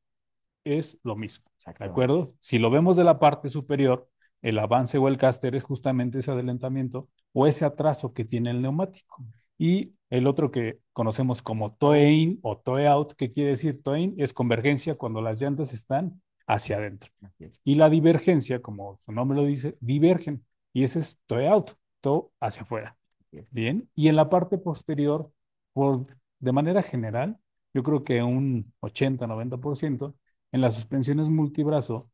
Speaker 2: es lo mismo, ¿de
Speaker 1: Exacto.
Speaker 2: acuerdo? Si lo vemos de la parte superior, el avance o el caster es justamente ese adelantamiento o ese atraso que tiene el neumático. Y el otro que conocemos como toe in o toe out, ¿qué quiere decir? Toe in es convergencia cuando las llantas están hacia adentro.
Speaker 1: Así es,
Speaker 2: Y la divergencia, como su nombre lo dice, divergen. Y ese es toe out, toe hacia afuera.
Speaker 1: así es.
Speaker 2: Bien. Y en la parte posterior, por, de manera general, yo creo que un 80-90%, en las suspensiones multibrazo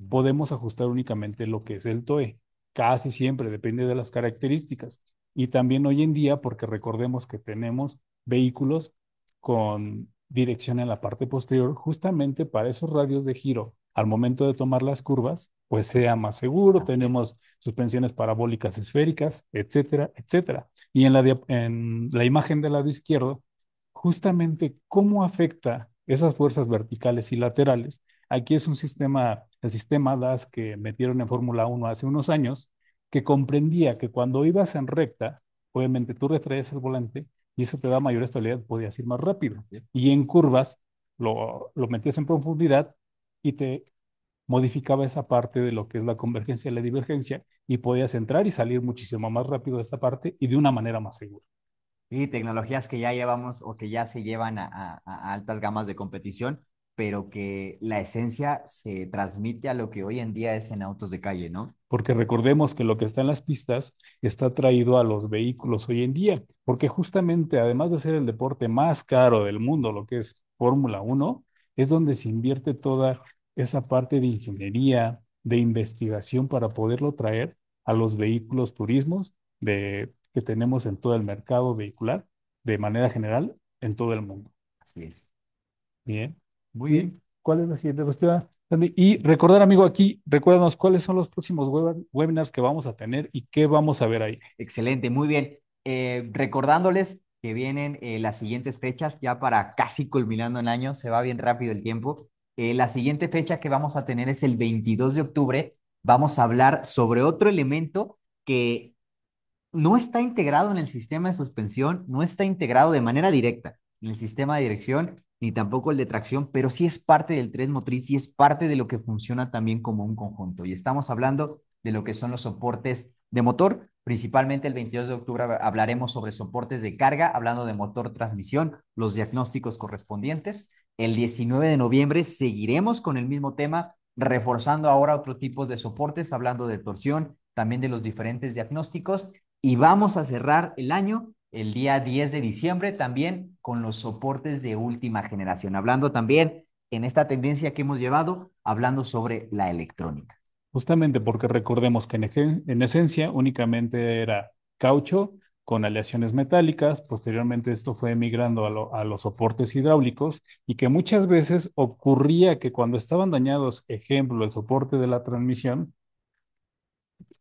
Speaker 2: podemos ajustar únicamente lo que es el TOE. Casi siempre depende de las características. Y también hoy en día, porque recordemos que tenemos vehículos con dirección en la parte posterior, justamente para esos radios de giro, al momento de tomar las curvas, pues sea más seguro.
Speaker 1: Así es.
Speaker 2: Tenemos suspensiones parabólicas esféricas, etcétera, etcétera. Y en la imagen del lado izquierdo, justamente cómo afecta esas fuerzas verticales y laterales. Aquí es un sistema, el sistema DAS que metieron en Fórmula 1 hace unos años, que comprendía que cuando ibas en recta, obviamente tú retraes el volante y eso te da mayor estabilidad, podías ir más rápido.
Speaker 1: Así es.
Speaker 2: Y en curvas lo metías en profundidad y te modificaba esa parte de lo que es la convergencia y la divergencia y podías entrar y salir muchísimo más rápido de esta parte y de una manera más segura.
Speaker 1: Y tecnologías que ya llevamos o que ya se llevan a altas gamas de competición, pero que la esencia se transmite a lo que hoy en día es en autos de calle, ¿no?
Speaker 2: Porque recordemos que lo que está en las pistas está traído a los vehículos hoy en día, porque justamente además de ser el deporte más caro del mundo, lo que es Fórmula 1, es donde se invierte toda esa parte de ingeniería, de investigación para poderlo traer a los vehículos turismos que tenemos en todo el mercado vehicular, de manera general, en todo el mundo.
Speaker 1: Así es.
Speaker 2: Bien.
Speaker 1: Muy
Speaker 2: ¿Y
Speaker 1: bien.
Speaker 2: cuál es la siguiente cuestión, Sandy? Y recordar, amigo, aquí, recuérdanos cuáles son los próximos webinars que vamos a tener y qué vamos a ver ahí.
Speaker 1: Excelente, muy bien. Recordándoles que vienen las siguientes fechas, ya para casi culminando el año, se va bien rápido el tiempo. La siguiente fecha que vamos a tener es el 22 de octubre. Vamos a hablar sobre otro elemento que no está integrado en el sistema de suspensión, no está integrado de manera directa en el sistema de dirección, ni tampoco el de tracción, pero sí es parte del tren motriz y es parte de lo que funciona también como un conjunto. Y estamos hablando de lo que son los soportes de motor. Principalmente el 22 de octubre hablaremos sobre soportes de carga, hablando de motor, transmisión, los diagnósticos correspondientes. El 19 de noviembre seguiremos con el mismo tema, reforzando ahora otro tipo de soportes, hablando de torsión, también de los diferentes diagnósticos. Y vamos a cerrar el año el día 10 de diciembre también con los soportes de última generación, hablando también en esta tendencia que hemos llevado, hablando sobre la electrónica.
Speaker 2: Justamente porque recordemos que en esencia únicamente era caucho con aleaciones metálicas, posteriormente esto fue migrando a los soportes hidráulicos y que muchas veces ocurría que cuando estaban dañados, ejemplo, el soporte de la transmisión,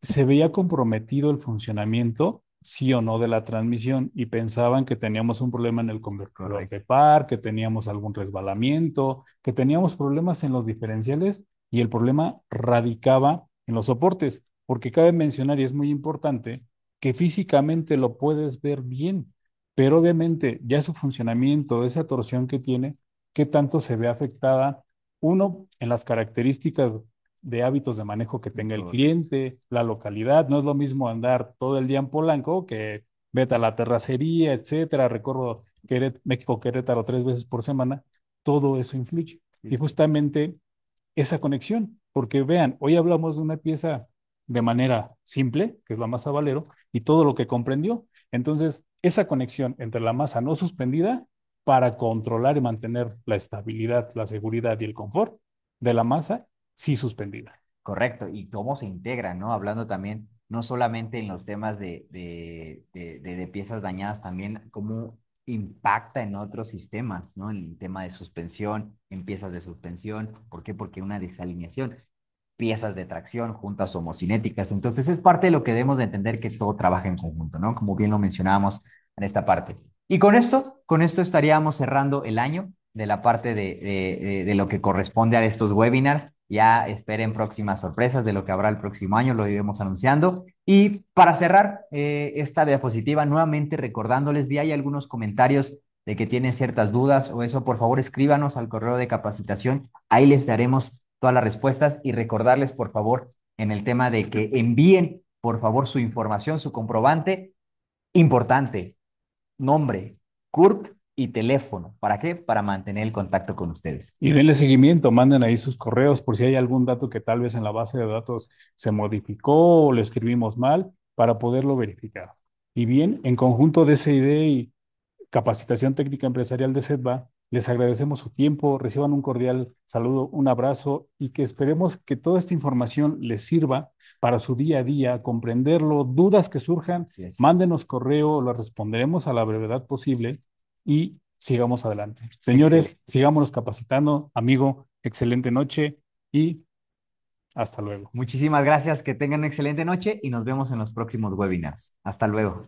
Speaker 2: se veía comprometido el funcionamiento, sí o no, de la transmisión y pensaban que teníamos un problema en el convertidor de
Speaker 1: Correcto.
Speaker 2: par, que teníamos algún resbalamiento, que teníamos problemas en los diferenciales y el problema radicaba en los soportes, porque cabe mencionar, y es muy importante, que físicamente lo puedes ver bien, pero obviamente ya su funcionamiento, esa torsión que tiene, qué tanto se ve afectada, uno, en las características de hábitos de manejo que tenga el
Speaker 1: Correcto.
Speaker 2: cliente, la localidad. No es lo mismo andar todo el día en Polanco que vete a la terracería, etcétera. Recorro México Querétaro 3 veces por semana. Todo eso influye.
Speaker 1: Sí,
Speaker 2: Y
Speaker 1: sí.
Speaker 2: justamente esa conexión, porque vean, hoy hablamos de una pieza de manera simple, que es la masa Valero, y todo lo que comprendió. Entonces, esa conexión entre la masa no suspendida para controlar y mantener la estabilidad, la seguridad y el confort de la masa, sí suspendida.
Speaker 1: Correcto, y cómo se integra, ¿no? Hablando también, no solamente en los temas de piezas dañadas, también cómo impacta en otros sistemas, ¿no? En el tema de suspensión, en piezas de suspensión. ¿Por qué? Porque una desalineación, piezas de tracción, juntas homocinéticas. Entonces es parte de lo que debemos de entender que todo trabaja en conjunto, ¿no? Como bien lo mencionábamos en esta parte. Y con esto estaríamos cerrando el año de la parte de lo que corresponde a estos webinars. Ya esperen próximas sorpresas de lo que habrá el próximo año, lo iremos anunciando. Y para cerrar esta diapositiva, nuevamente recordándoles, vi ahí algunos comentarios de que tienen ciertas dudas o eso, por favor escríbanos al correo de capacitación, ahí les daremos todas las respuestas y recordarles, por favor, en el tema de que envíen, por favor, su información, su comprobante importante, nombre, CURP y teléfono. ¿Para qué? Para mantener el contacto con ustedes.
Speaker 2: Y denle seguimiento, manden ahí sus correos por si hay algún dato que tal vez en la base de datos se modificó o lo escribimos mal para poderlo verificar. Y bien, en conjunto de CID y Capacitación Técnica Empresarial de SEDVA, les agradecemos su tiempo, reciban un cordial saludo, un abrazo y que esperemos que toda esta información les sirva para su día a día, comprenderlo, dudas que surjan,
Speaker 1: Así es.
Speaker 2: mándenos correo, lo responderemos a la brevedad posible y sigamos adelante.
Speaker 1: Excelente.
Speaker 2: Señores, sigámonos capacitando. Amigo, excelente noche y hasta luego.
Speaker 1: Muchísimas gracias, que tengan una excelente noche y nos vemos en los próximos webinars. Hasta luego.